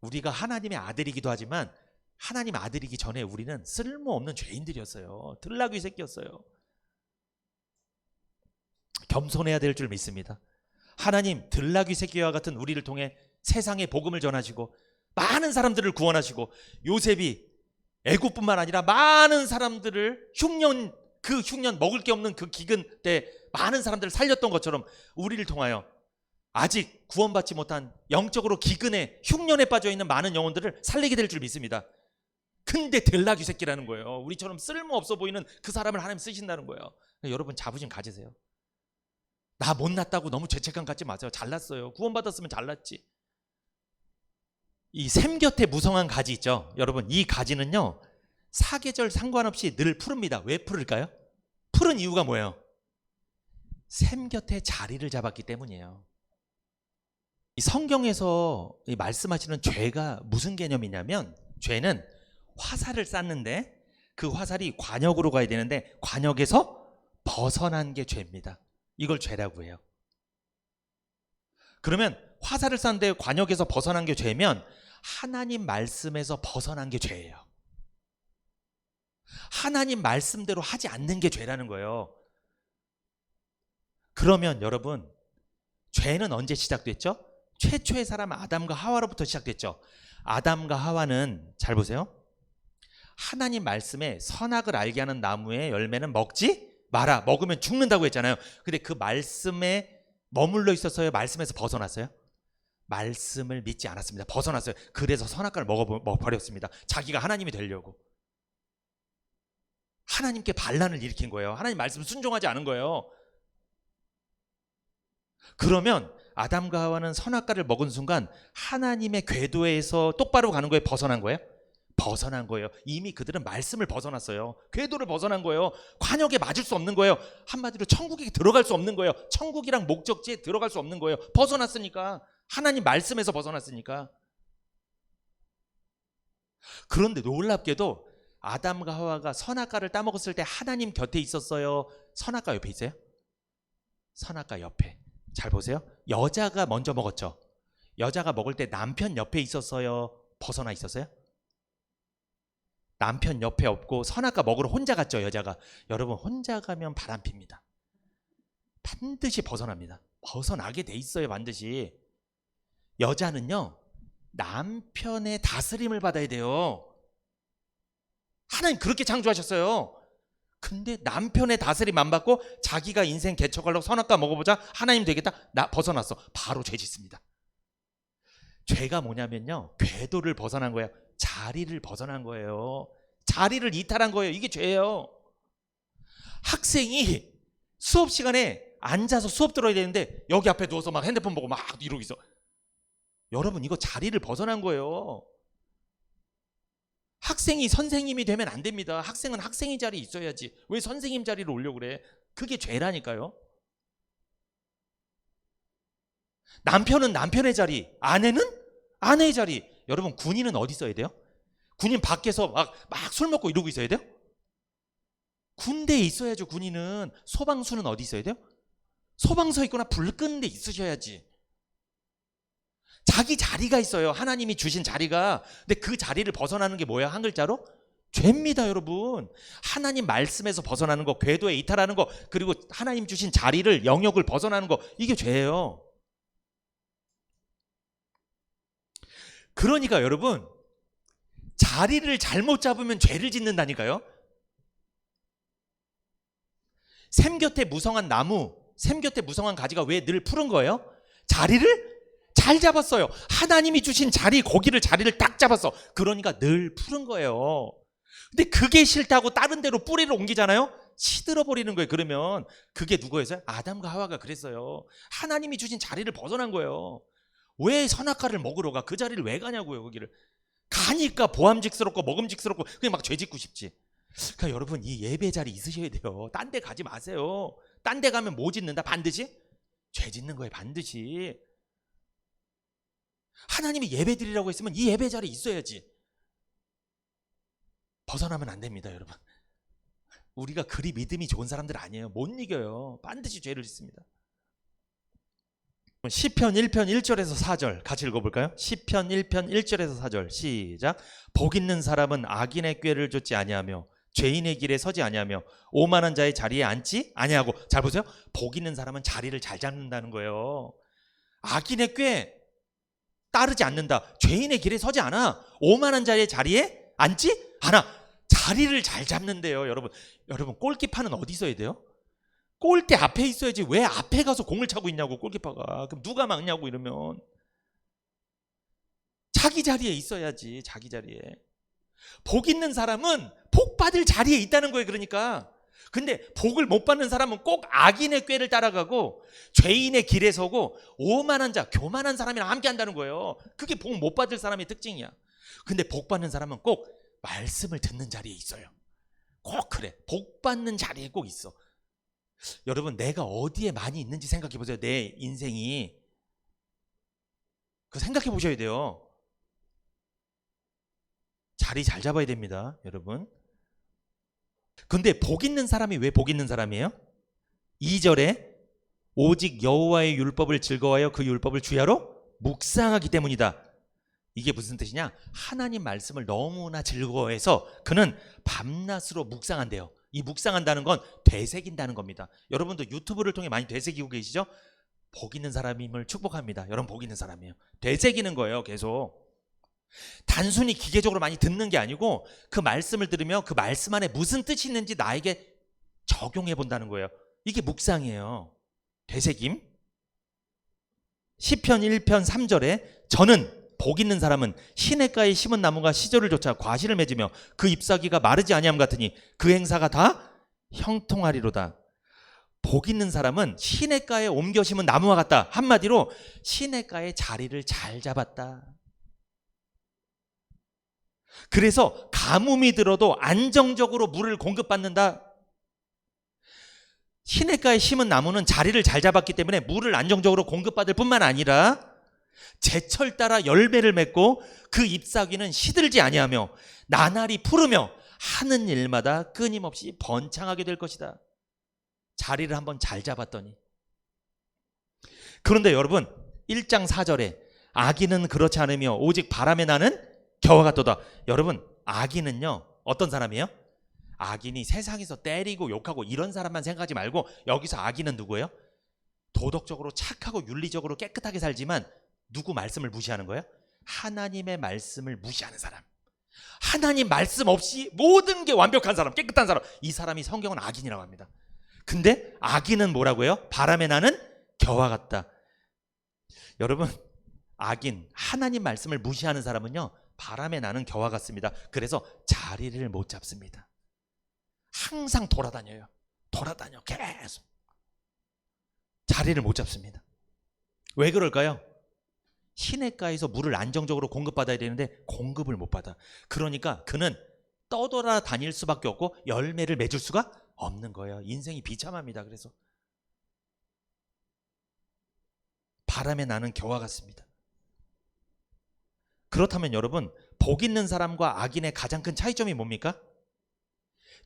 우리가 하나님의 아들이기도 하지만 하나님 아들이기 전에 우리는 쓸모없는 죄인들이었어요. 들나귀 새끼였어요. 겸손해야 될 줄 믿습니다. 하나님 들나귀 새끼와 같은 우리를 통해 세상에 복음을 전하시고 많은 사람들을 구원하시고 요셉이 애굽뿐만 아니라 많은 사람들을 흉년 먹을 게 없는 그 기근 때 많은 사람들을 살렸던 것처럼 우리를 통하여 아직 구원받지 못한 영적으로 기근에 흉년에 빠져있는 많은 영혼들을 살리게 될 줄 믿습니다. 근데 들나귀 새끼라는 거예요. 우리처럼 쓸모없어 보이는 그 사람을 하나님 쓰신다는 거예요. 여러분 자부심 가지세요. 나 못났다고 너무 죄책감 갖지 마세요. 잘났어요. 구원받았으면 잘났지. 이 샘 곁에 무성한 가지 있죠. 여러분 이 가지는요 사계절 상관없이 늘 푸릅니다. 왜 푸를까요? 푸른 이유가 뭐예요? 샘 곁에 자리를 잡았기 때문이에요. 이 성경에서 이 말씀하시는 죄가 무슨 개념이냐면 죄는 화살을 쐈는데 그 화살이 관역으로 가야 되는데 관역에서 벗어난 게 죄입니다. 이걸 죄라고 해요. 그러면 화살을 쐈는데 관역에서 벗어난 게 죄면 하나님 말씀에서 벗어난 게 죄예요. 하나님 말씀대로 하지 않는 게 죄라는 거예요. 그러면 여러분 죄는 언제 시작됐죠? 최초의 사람 아담과 하와로부터 시작됐죠. 아담과 하와는 잘 보세요. 하나님 말씀에 선악을 알게 하는 나무의 열매는 먹지 마라. 먹으면 죽는다고 했잖아요. 근데 그 말씀에 머물러 있었어요? 말씀에서 벗어났어요? 말씀을 믿지 않았습니다. 벗어났어요. 그래서 선악과를 먹어버렸습니다. 자기가 하나님이 되려고. 하나님께 반란을 일으킨 거예요. 하나님 말씀 순종하지 않은 거예요. 그러면 아담과 하와는 선악과를 먹은 순간 하나님의 궤도에서 똑바로 가는 거예요? 벗어난 거예요? 벗어난 거예요. 이미 그들은 말씀을 벗어났어요. 궤도를 벗어난 거예요. 관역에 맞을 수 없는 거예요. 한마디로 천국에 들어갈 수 없는 거예요. 천국이랑 목적지에 들어갈 수 없는 거예요. 벗어났으니까. 하나님 말씀에서 벗어났으니까. 그런데 놀랍게도 아담과 하와가 선악과를 따먹었을 때 하나님 곁에 있었어요? 선악과 옆에 있어요? 선악과 옆에. 잘 보세요. 여자가 먼저 먹었죠. 여자가 먹을 때 남편 옆에 있었어요? 벗어나 있었어요? 남편 옆에 없고 선악과 먹으러 혼자 갔죠. 여자가. 여러분 혼자 가면 바람핍니다. 반드시 벗어납니다. 벗어나게 돼 있어요. 반드시. 여자는요 남편의 다스림을 받아야 돼요. 하나님 그렇게 창조하셨어요. 근데 남편의 다스림 안 받고 자기가 인생 개척하려고 선악과 먹어보자 하나님 되겠다. 나 벗어났어. 바로 죄 짓습니다. 죄가 뭐냐면요 궤도를 벗어난 거예요. 자리를 벗어난 거예요. 자리를 이탈한 거예요. 이게 죄예요. 학생이 수업 시간에 앉아서 수업 들어야 되는데 여기 앞에 누워서 막 핸드폰 보고 막 이러고 있어. 여러분 이거 자리를 벗어난 거예요. 학생이 선생님이 되면 안 됩니다. 학생은 학생의 자리에 있어야지. 왜 선생님 자리를 오려고 그래? 그게 죄라니까요. 남편은 남편의 자리, 아내는 아내의 자리. 여러분 군인은 어디 있어야 돼요? 군인 밖에서 막 술 먹고 이러고 있어야 돼요? 군대에 있어야죠. 군인은. 소방수는 어디 있어야 돼요? 소방서 있거나 불 끄는 데 있으셔야지. 자기 자리가 있어요. 하나님이 주신 자리가. 근데 그 자리를 벗어나는 게 뭐야? 한 글자로? 죄입니다, 여러분. 하나님 말씀에서 벗어나는 거, 궤도에 이탈하는 거, 그리고 하나님 주신 자리를, 영역을 벗어나는 거, 이게 죄예요. 그러니까 여러분, 자리를 잘못 잡으면 죄를 짓는다니까요. 샘 곁에 무성한 나무, 샘 곁에 무성한 가지가 왜 늘 푸른 거예요? 자리를 잘 잘 잡았어요. 하나님이 주신 자리, 거기를 자리를 딱 잡았어. 그러니까 늘 푸른 거예요. 근데 그게 싫다고 다른 데로 뿌리를 옮기잖아요. 시들어 버리는 거예요. 그러면 그게 누구였어요? 아담과 하와가 그랬어요. 하나님이 주신 자리를 벗어난 거예요. 왜 선악과를 먹으러 가? 그 자리를 왜 가냐고요. 거기를 가니까 보암직스럽고 먹음직스럽고 그냥 막 죄짓고 싶지. 그러니까 여러분, 이 예배 자리 있으셔야 돼요. 딴 데 가지 마세요. 딴 데 가면 뭐 짓는다? 반드시 죄 짓는 거예요. 반드시. 하나님이 예배 드리라고 했으면 이 예배 자리 있어야지. 벗어나면 안 됩니다, 여러분. 우리가 그리 믿음이 좋은 사람들 아니에요. 못 이겨요. 반드시 죄를 짓습니다. 시편 1편 1절에서 4절 같이 읽어볼까요? 시편 1편 1절에서 4절 시작. 복 있는 사람은 악인의 꾀를 좇지 아니하며 죄인의 길에 서지 아니하며 오만한 자의 자리에 앉지 아니하고. 잘 보세요. 복 있는 사람은 자리를 잘 잡는다는 거예요. 악인의 꾀 따르지 않는다. 죄인의 길에 서지 않아. 오만한 자의 자리에 앉지 않아. 자리를 잘 잡는데요. 여러분 골키퍼는 어디 있어야 돼요? 골대 앞에 있어야지. 왜 앞에 가서 공을 차고 있냐고, 골키퍼가. 그럼 누가 막냐고. 이러면 자기 자리에 있어야지. 자기 자리에. 복 있는 사람은 복 받을 자리에 있다는 거예요. 그러니까. 근데 복을 못 받는 사람은 꼭 악인의 꾀를 따라가고 죄인의 길에 서고 오만한 자, 교만한 사람이랑 함께 한다는 거예요. 그게 복 못 받을 사람의 특징이야. 근데 복 받는 사람은 꼭 말씀을 듣는 자리에 있어요. 꼭 그래. 복 받는 자리에 꼭 있어. 여러분, 내가 어디에 많이 있는지 생각해 보세요. 내 인생이. 그거 생각해 보셔야 돼요. 자리 잘 잡아야 됩니다, 여러분. 근데 복 있는 사람이 왜 복 있는 사람이에요? 2절에 오직 여호와의 율법을 즐거워하여 그 율법을 주야로 묵상하기 때문이다. 이게 무슨 뜻이냐? 하나님 말씀을 너무나 즐거워해서 그는 밤낮으로 묵상한대요. 이 묵상한다는 건 되새긴다는 겁니다. 여러분도 유튜브를 통해 많이 되새기고 계시죠? 복 있는 사람임을 축복합니다. 여러분 복 있는 사람이에요. 되새기는 거예요. 계속. 단순히 기계적으로 많이 듣는 게 아니고 그 말씀을 들으며 그 말씀 안에 무슨 뜻이 있는지 나에게 적용해 본다는 거예요. 이게 묵상이에요. 되새김. 시편 1편 3절에 저는 복 있는 사람은 시냇가에 심은 나무가 시절을 쫓아 과실을 맺으며 그 잎사귀가 마르지 아니함 같으니 그 행사가 다 형통하리로다. 복 있는 사람은 시냇가에 옮겨 심은 나무와 같다. 한마디로 시냇가의 자리를 잘 잡았다. 그래서 가뭄이 들어도 안정적으로 물을 공급받는다. 시냇가에 심은 나무는 자리를 잘 잡았기 때문에 물을 안정적으로 공급받을 뿐만 아니라 제철 따라 열매를 맺고 그 잎사귀는 시들지 아니하며 나날이 푸르며 하는 일마다 끊임없이 번창하게 될 것이다. 자리를 한번 잘 잡았더니. 그런데 여러분 1장 4절에 악인은 그렇지 않으며 오직 바람에 나는 겨와 같도다. 여러분 악인은요 어떤 사람이에요? 악인이 세상에서 때리고 욕하고 이런 사람만 생각하지 말고 여기서 악인은 누구예요? 도덕적으로 착하고 윤리적으로 깨끗하게 살지만 누구 말씀을 무시하는 거예요? 하나님의 말씀을 무시하는 사람. 하나님 말씀 없이 모든 게 완벽한 사람, 깨끗한 사람. 이 사람이 성경은 악인이라고 합니다. 근데 악인은 뭐라고 해요? 바람에 나는 겨와 같다. 여러분 악인, 하나님 말씀을 무시하는 사람은요 바람에 나는 겨와 같습니다. 그래서 자리를 못 잡습니다. 항상 돌아다녀요. 돌아다녀 계속. 자리를 못 잡습니다. 왜 그럴까요? 시냇가에서 물을 안정적으로 공급받아야 되는데 공급을 못 받아. 그러니까 그는 떠돌아다닐 수밖에 없고 열매를 맺을 수가 없는 거예요. 인생이 비참합니다. 그래서 바람에 나는 겨와 같습니다. 그렇다면 여러분 복 있는 사람과 악인의 가장 큰 차이점이 뭡니까?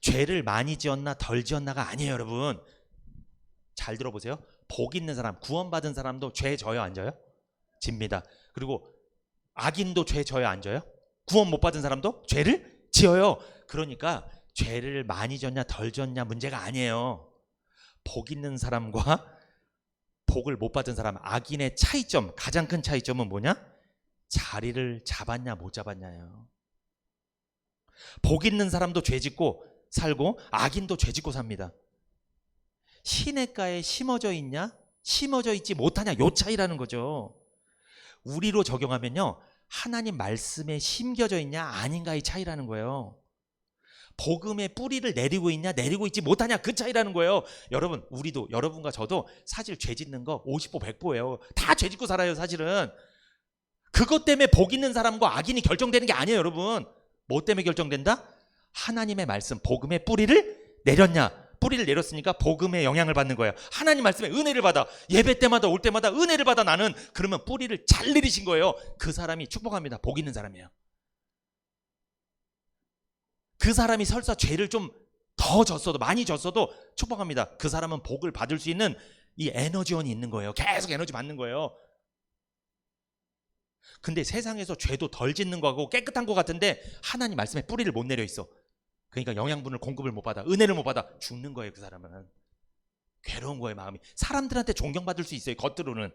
죄를 많이 지었나 덜 지었나가 아니에요. 여러분 잘 들어보세요. 복 있는 사람, 구원받은 사람도 죄 져요 안 져요? 집니다. 그리고 악인도 죄 져요 안 져요? 구원 못 받은 사람도 죄를 지어요. 그러니까 죄를 많이 졌냐 덜 졌냐 문제가 아니에요. 복 있는 사람과 복을 못 받은 사람, 악인의 차이점, 가장 큰 차이점은 뭐냐? 자리를 잡았냐 못 잡았냐예요. 복 있는 사람도 죄 짓고 살고 악인도 죄 짓고 삽니다. 시냇가에 심어져 있냐 심어져 있지 못하냐 요 차이라는 거죠. 우리로 적용하면요, 하나님 말씀에 심겨져 있냐 아닌가의 차이라는 거예요. 복음의 뿌리를 내리고 있냐 내리고 있지 못하냐 그 차이라는 거예요. 여러분, 우리도, 여러분과 저도 사실 죄 짓는 거 50보 100보예요. 다 죄 짓고 살아요. 사실은 그것 때문에 복 있는 사람과 악인이 결정되는 게 아니에요. 여러분, 뭐 때문에 결정된다? 하나님의 말씀, 복음의 뿌리를 내렸냐. 뿌리를 내렸으니까 복음의 영향을 받는 거예요. 하나님 말씀에 은혜를 받아. 예배 때마다 올 때마다 은혜를 받아. 나는 그러면 뿌리를 잘 내리신 거예요. 그 사람이 축복합니다. 복 있는 사람이에요. 그 사람이 설사 죄를 좀 더 졌어도, 많이 졌어도 축복합니다. 그 사람은 복을 받을 수 있는 이 에너지원이 있는 거예요. 계속 에너지 받는 거예요. 근데 세상에서 죄도 덜 짓는 거하고 깨끗한 거 같은데 하나님 말씀에 뿌리를 못 내려 있어. 그러니까 영양분을 공급을 못 받아, 은혜를 못 받아, 죽는 거예요. 그 사람은 괴로운 거예요. 마음이. 사람들한테 존경받을 수 있어요. 겉으로는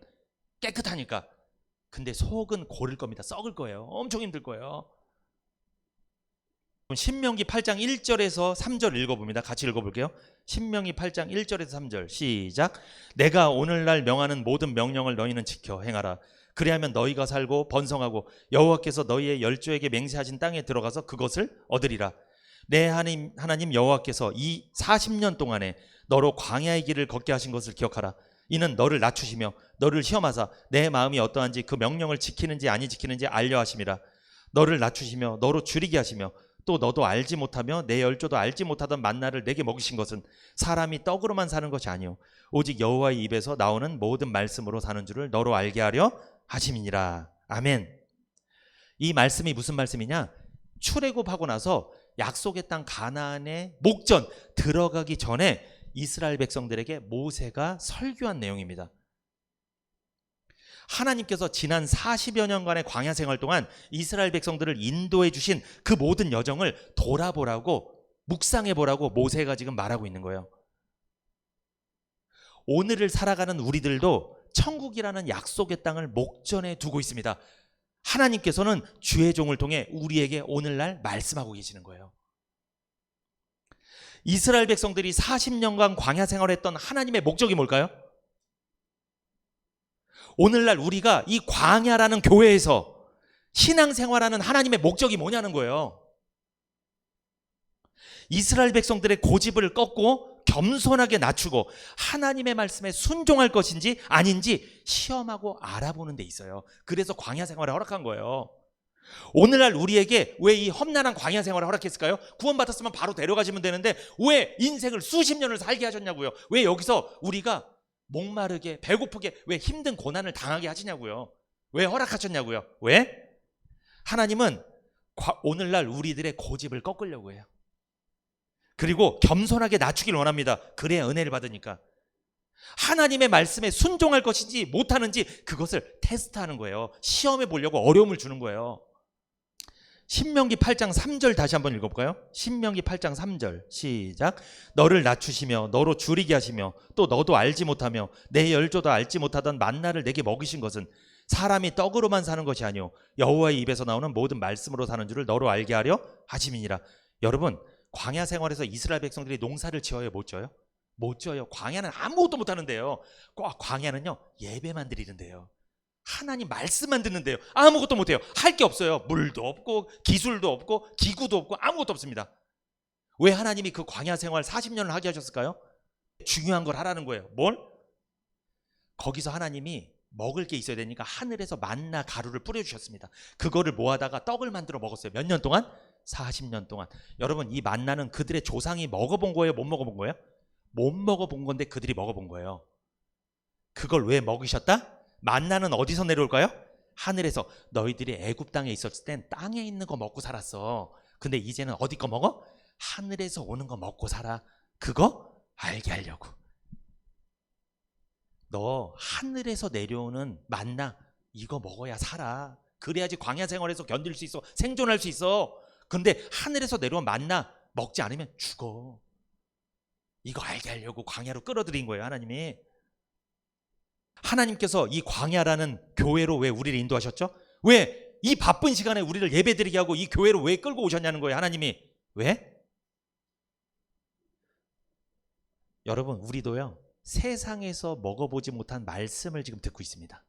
깨끗하니까. 근데 속은 고를 겁니다. 썩을 거예요. 엄청 힘들 거예요. 신명기 8장 1절에서 3절 읽어봅니다. 같이 읽어볼게요. 신명기 8장 1절에서 3절 시작. 내가 오늘날 명하는 모든 명령을 너희는 지켜 행하라. 그리하면 너희가 살고 번성하고 여호와께서 너희의 열조에게 맹세하신 땅에 들어가서 그것을 얻으리라. 내 하나님 여호와께서 이 40년 동안에 너로 광야의 길을 걷게 하신 것을 기억하라. 이는 너를 낮추시며 너를 시험하사 내 마음이 어떠한지 그 명령을 지키는지 아니 지키는지 알려 하심이라. 너를 낮추시며 너로 줄이게 하시며 또 너도 알지 못하며 내 열조도 알지 못하던 만나를 내게 먹이신 것은 사람이 떡으로만 사는 것이 아니요 오직 여호와의 입에서 나오는 모든 말씀으로 사는 줄을 너로 알게 하려 하심이니라. 아멘. 이 말씀이 무슨 말씀이냐? 출애굽하고 나서 약속의 땅 가나안의 목전 들어가기 전에 이스라엘 백성들에게 모세가 설교한 내용입니다. 하나님께서 지난 40여 년간의 광야 생활 동안 이스라엘 백성들을 인도해 주신 그 모든 여정을 돌아보라고, 묵상해 보라고 모세가 지금 말하고 있는 거예요. 오늘을 살아가는 우리들도 천국이라는 약속의 땅을 목전에 두고 있습니다. 하나님께서는 주의 종을 통해 우리에게 오늘날 말씀하고 계시는 거예요. 이스라엘 백성들이 40년간 광야 생활했던 하나님의 목적이 뭘까요? 오늘날 우리가 이 광야라는 교회에서 신앙생활하는 하나님의 목적이 뭐냐는 거예요. 이스라엘 백성들의 고집을 꺾고 겸손하게 낮추고 하나님의 말씀에 순종할 것인지 아닌지 시험하고 알아보는 데 있어요. 그래서 광야 생활을 허락한 거예요. 오늘날 우리에게 왜 이 험난한 광야 생활을 허락했을까요? 구원받았으면 바로 데려가시면 되는데 왜 인생을 수십 년을 살게 하셨냐고요. 왜 여기서 우리가 목마르게 배고프게 왜 힘든 고난을 당하게 하시냐고요. 왜 허락하셨냐고요. 왜? 하나님은 오늘날 우리들의 고집을 꺾으려고 해요. 그리고 겸손하게 낮추길 원합니다. 그래야 은혜를 받으니까. 하나님의 말씀에 순종할 것인지 못하는지 그것을 테스트하는 거예요. 시험해 보려고 어려움을 주는 거예요. 신명기 8장 3절 다시 한번 읽어볼까요? 신명기 8장 3절 시작. 너를 낮추시며 너로 줄이게 하시며 또 너도 알지 못하며 내 열조도 알지 못하던 만나를 내게 먹이신 것은 사람이 떡으로만 사는 것이 아니오 여호와의 입에서 나오는 모든 말씀으로 사는 줄을 너로 알게 하려 하심이니라. 여러분, 광야 생활에서 이스라엘 백성들이 농사를 지어요? 못 지어요? 못 지어요. 광야는 아무것도 못하는데요. 광야는요 예배만 드리는데요. 하나님 말씀만 듣는데요. 아무것도 못해요. 할 게 없어요. 물도 없고 기술도 없고 기구도 없고 아무것도 없습니다. 왜 하나님이 그 광야 생활 40년을 하게 하셨을까요? 중요한 걸 하라는 거예요. 뭘? 거기서 하나님이 먹을 게 있어야 되니까 하늘에서 만나 가루를 뿌려주셨습니다. 그거를 모아다가 떡을 만들어 먹었어요. 몇 년 동안? 40년 동안. 여러분, 이 만나는 그들의 조상이 먹어본 거예요? 못 먹어본 거예요? 못 먹어본 건데 그들이 먹어본 거예요. 그걸 왜 먹이셨다? 만나는 어디서 내려올까요? 하늘에서. 너희들이 애굽 땅에 있었을 땐 땅에 있는 거 먹고 살았어. 근데 이제는 어디 거 먹어? 하늘에서 오는 거 먹고 살아. 그거 알게 하려고. 너 하늘에서 내려오는 만나 이거 먹어야 살아. 그래야지 광야 생활에서 견딜 수 있어. 생존할 수 있어. 근데 하늘에서 내려온 만나 먹지 않으면 죽어. 이거 알게 하려고 광야로 끌어들인 거예요. 하나님이. 하나님께서 이 광야라는 교회로 왜 우리를 인도하셨죠? 왜 이 바쁜 시간에 우리를 예배드리게 하고 이 교회로 왜 끌고 오셨냐는 거예요. 하나님이. 왜? 여러분, 우리도요 세상에서 먹어보지 못한 말씀을 지금 듣고 있습니다.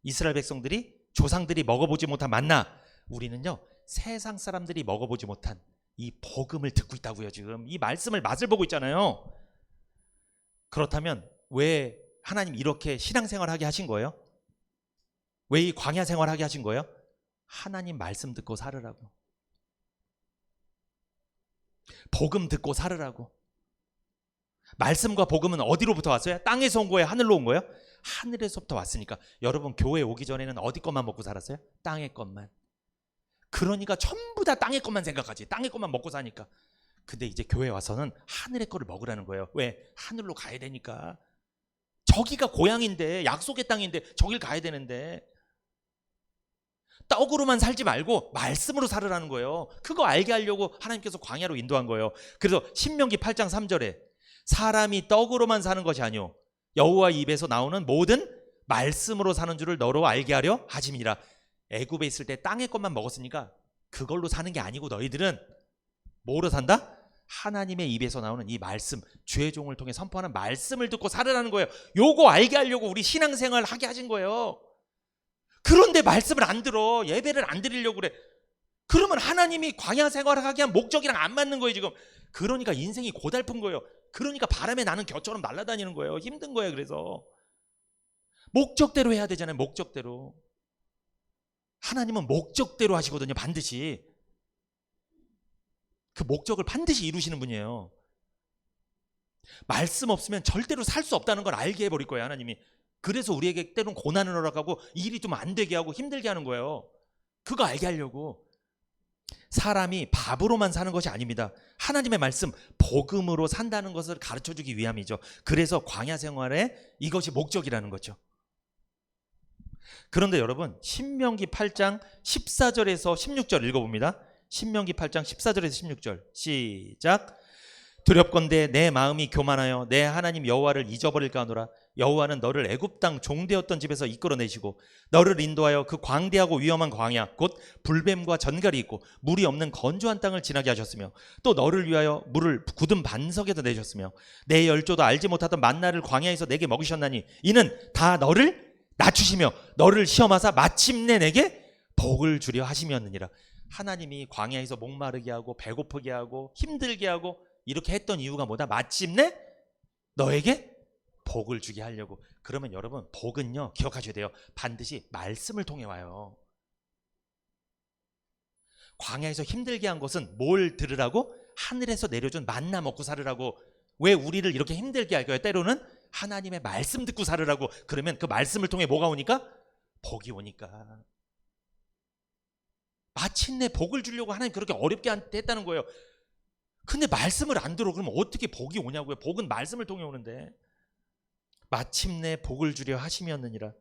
이스라엘 백성들이 조상들이 먹어보지 못한 만나, 우리는요 세상 사람들이 먹어보지 못한 이 복음을 듣고 있다고요. 지금 이 말씀을 맛을 보고 있잖아요. 그렇다면 왜 하나님 이렇게 신앙생활하게 하신 거예요? 왜 이 광야 생활하게 하신 거예요? 하나님 말씀 듣고 살으라고, 복음 듣고 살으라고. 말씀과 복음은 어디로부터 왔어요? 땅에서 온 거예요? 하늘로 온 거예요? 하늘에서부터 왔으니까. 여러분 교회 오기 전에는 어디 것만 먹고 살았어요? 땅의 것만. 그러니까 전부 다 땅의 것만 생각하지. 땅의 것만 먹고 사니까. 근데 이제 교회 와서는 하늘의 거를 먹으라는 거예요. 왜? 하늘로 가야 되니까. 저기가 고향인데, 약속의 땅인데 저길 가야 되는데, 떡으로만 살지 말고 말씀으로 살으라는 거예요. 그거 알게 하려고 하나님께서 광야로 인도한 거예요. 그래서 신명기 8장 3절에 사람이 떡으로만 사는 것이 아니오 여호와 입에서 나오는 모든 말씀으로 사는 줄을 너로 알게 하려 하심이라. 애굽에 있을 때 땅의 것만 먹었으니까 그걸로 사는 게 아니고 너희들은 뭐로 산다? 하나님의 입에서 나오는 이 말씀, 주의 종을 통해 선포하는 말씀을 듣고 살으라는 거예요. 요거 알게 하려고 우리 신앙생활 하게 하신 거예요. 그런데 말씀을 안 들어. 예배를 안 드리려고 그래. 그러면 하나님이 광야 생활을 하게 한 목적이랑 안 맞는 거예요 지금. 그러니까 인생이 고달픈 거예요. 그러니까 바람에 나는 겨처럼 날아다니는 거예요. 힘든 거예요. 그래서 목적대로 해야 되잖아요. 목적대로. 하나님은 목적대로 하시거든요. 반드시. 그 목적을 반드시 이루시는 분이에요. 말씀 없으면 절대로 살 수 없다는 걸 알게 해버릴 거예요. 하나님이. 그래서 우리에게 때론 고난을 허락하고 일이 좀 안 되게 하고 힘들게 하는 거예요. 그거 알게 하려고. 사람이 밥으로만 사는 것이 아닙니다. 하나님의 말씀, 복음으로 산다는 것을 가르쳐주기 위함이죠. 그래서 광야 생활에 이것이 목적이라는 거죠. 그런데 여러분, 신명기 8장 14절에서 16절 읽어봅니다. 신명기 8장 14절에서 16절 시작. 두렵건대 내 마음이 교만하여 내 하나님 여호와를 잊어버릴까 하노라. 여호와는 너를 애굽 땅 종되었던 집에서 이끌어내시고 너를 인도하여 그 광대하고 위험한 광야 곧 불뱀과 전갈이 있고 물이 없는 건조한 땅을 지나게 하셨으며 또 너를 위하여 물을 굳은 반석에다 내셨으며 내 열조도 알지 못하던 만나를 광야에서 내게 먹이셨나니 이는 다 너를 낮추시며 너를 시험하사 마침내 내게 복을 주려 하심이었느니라. 하나님이 광야에서 목마르게 하고 배고프게 하고 힘들게 하고 이렇게 했던 이유가 뭐다? 마침내 너에게 복을 주게 하려고. 그러면 여러분, 복은요 기억하셔야 돼요. 반드시 말씀을 통해 와요. 광야에서 힘들게 한 것은 뭘 들으라고? 하늘에서 내려준 만나 먹고 살으라고. 왜 우리를 이렇게 힘들게 할까요? 때로는 하나님의 말씀 듣고 살으라고. 그러면 그 말씀을 통해 뭐가 오니까? 복이 오니까. 마침내 복을 주려고 하나님 그렇게 어렵게 했다는 거예요. 근데 말씀을 안 들어. 그러면 어떻게 복이 오냐고요. 복은 말씀을 통해 오는데. 마침내 복을 주려 하심이었느니라.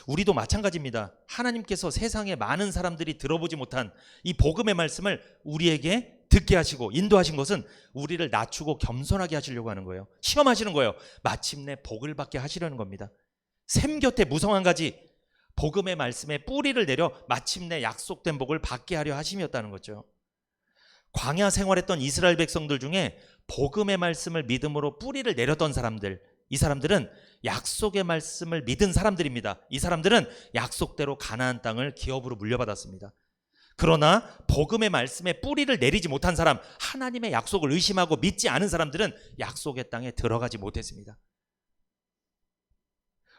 우리도 마찬가지입니다. 하나님께서 세상에 많은 사람들이 들어보지 못한 이 복음의 말씀을 우리에게 듣게 하시고 인도하신 것은 우리를 낮추고 겸손하게 하시려고 하는 거예요. 시험하시는 거예요. 마침내 복을 받게 하시려는 겁니다. 샘 곁에 무성한 가지, 복음의 말씀에 뿌리를 내려 마침내 약속된 복을 받게 하려 하심이었다는 거죠. 광야 생활했던 이스라엘 백성들 중에 복음의 말씀을 믿음으로 뿌리를 내렸던 사람들, 이 사람들은 약속의 말씀을 믿은 사람들입니다. 이 사람들은 약속대로 가나안 땅을 기업으로 물려받았습니다. 그러나 복음의 말씀에 뿌리를 내리지 못한 사람, 하나님의 약속을 의심하고 믿지 않은 사람들은 약속의 땅에 들어가지 못했습니다.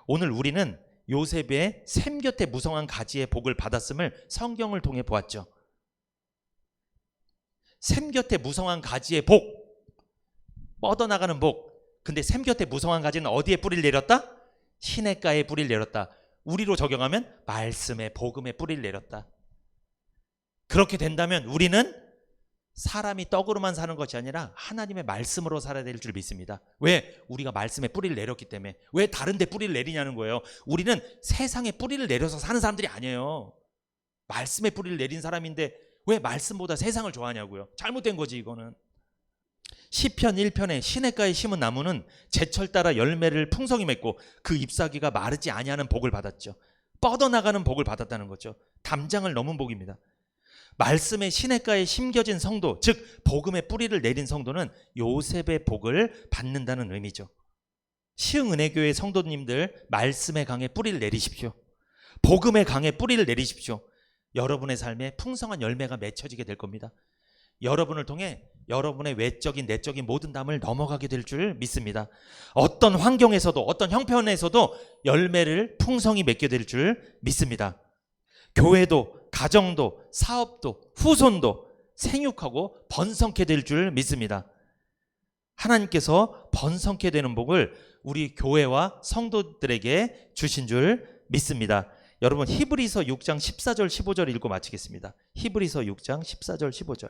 오늘 우리는 요셉의 샘 곁에 무성한 가지의 복을 받았음을 성경을 통해 보았죠. 샘 곁에 무성한 가지의 복, 뻗어나가는 복. 근데 샘 곁에 무성한 가지는 어디에 뿌리를 내렸다? 시냇가에 뿌리를 내렸다. 우리로 적용하면 말씀의 복음에 뿌리를 내렸다. 그렇게 된다면 우리는 사람이 떡으로만 사는 것이 아니라 하나님의 말씀으로 살아야 될 줄 믿습니다. 왜? 우리가 말씀에 뿌리를 내렸기 때문에. 왜 다른 데 뿌리를 내리냐는 거예요. 우리는 세상에 뿌리를 내려서 사는 사람들이 아니에요. 말씀에 뿌리를 내린 사람인데 왜 말씀보다 세상을 좋아하냐고요. 잘못된 거지 이거는. 시편 1편에 시냇가에 심은 나무는 제철 따라 열매를 풍성히 맺고 그 잎사귀가 마르지 아니하는 복을 받았죠. 뻗어나가는 복을 받았다는 거죠. 담장을 넘은 복입니다. 말씀의 시냇가에 심겨진 성도, 즉 복음의 뿌리를 내린 성도는 요셉의 복을 받는다는 의미죠. 시흥은혜교회 성도님들 말씀의 강에 뿌리를 내리십시오. 복음의 강에 뿌리를 내리십시오. 여러분의 삶에 풍성한 열매가 맺혀지게 될 겁니다. 여러분을 통해 여러분의 외적인 내적인 모든 담을 넘어가게 될 줄 믿습니다. 어떤 환경에서도 어떤 형편에서도 열매를 풍성히 맺게 될 줄 믿습니다. 교회도 가정도 사업도 후손도 생육하고 번성케 될 줄 믿습니다. 하나님께서 번성케 되는 복을 우리 교회와 성도들에게 주신 줄 믿습니다. 여러분 히브리서 6장 14절 15절 읽고 마치겠습니다. 히브리서 6장 14절 15절.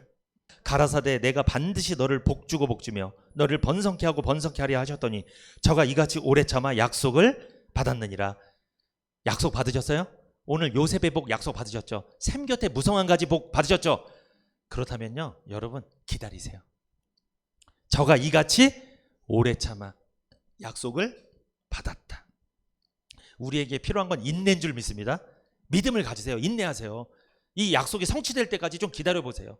가라사대 내가 반드시 너를 복주고 복주며 너를 번성케 하고 번성케 하려 하셨더니 저가 이같이 오래 참아 약속을 받았느니라. 약속 받으셨어요? 오늘 요셉의 복 약속 받으셨죠? 샘 곁에 무성한 가지 복 받으셨죠? 그렇다면요 여러분 기다리세요. 저가 이같이 오래 참아 약속을 받았다. 우리에게 필요한 건 인내인 줄 믿습니다. 믿음을 가지세요. 인내하세요. 이 약속이 성취될 때까지 좀 기다려보세요.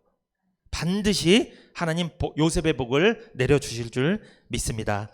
반드시 하나님 요셉의 복을 내려주실 줄 믿습니다.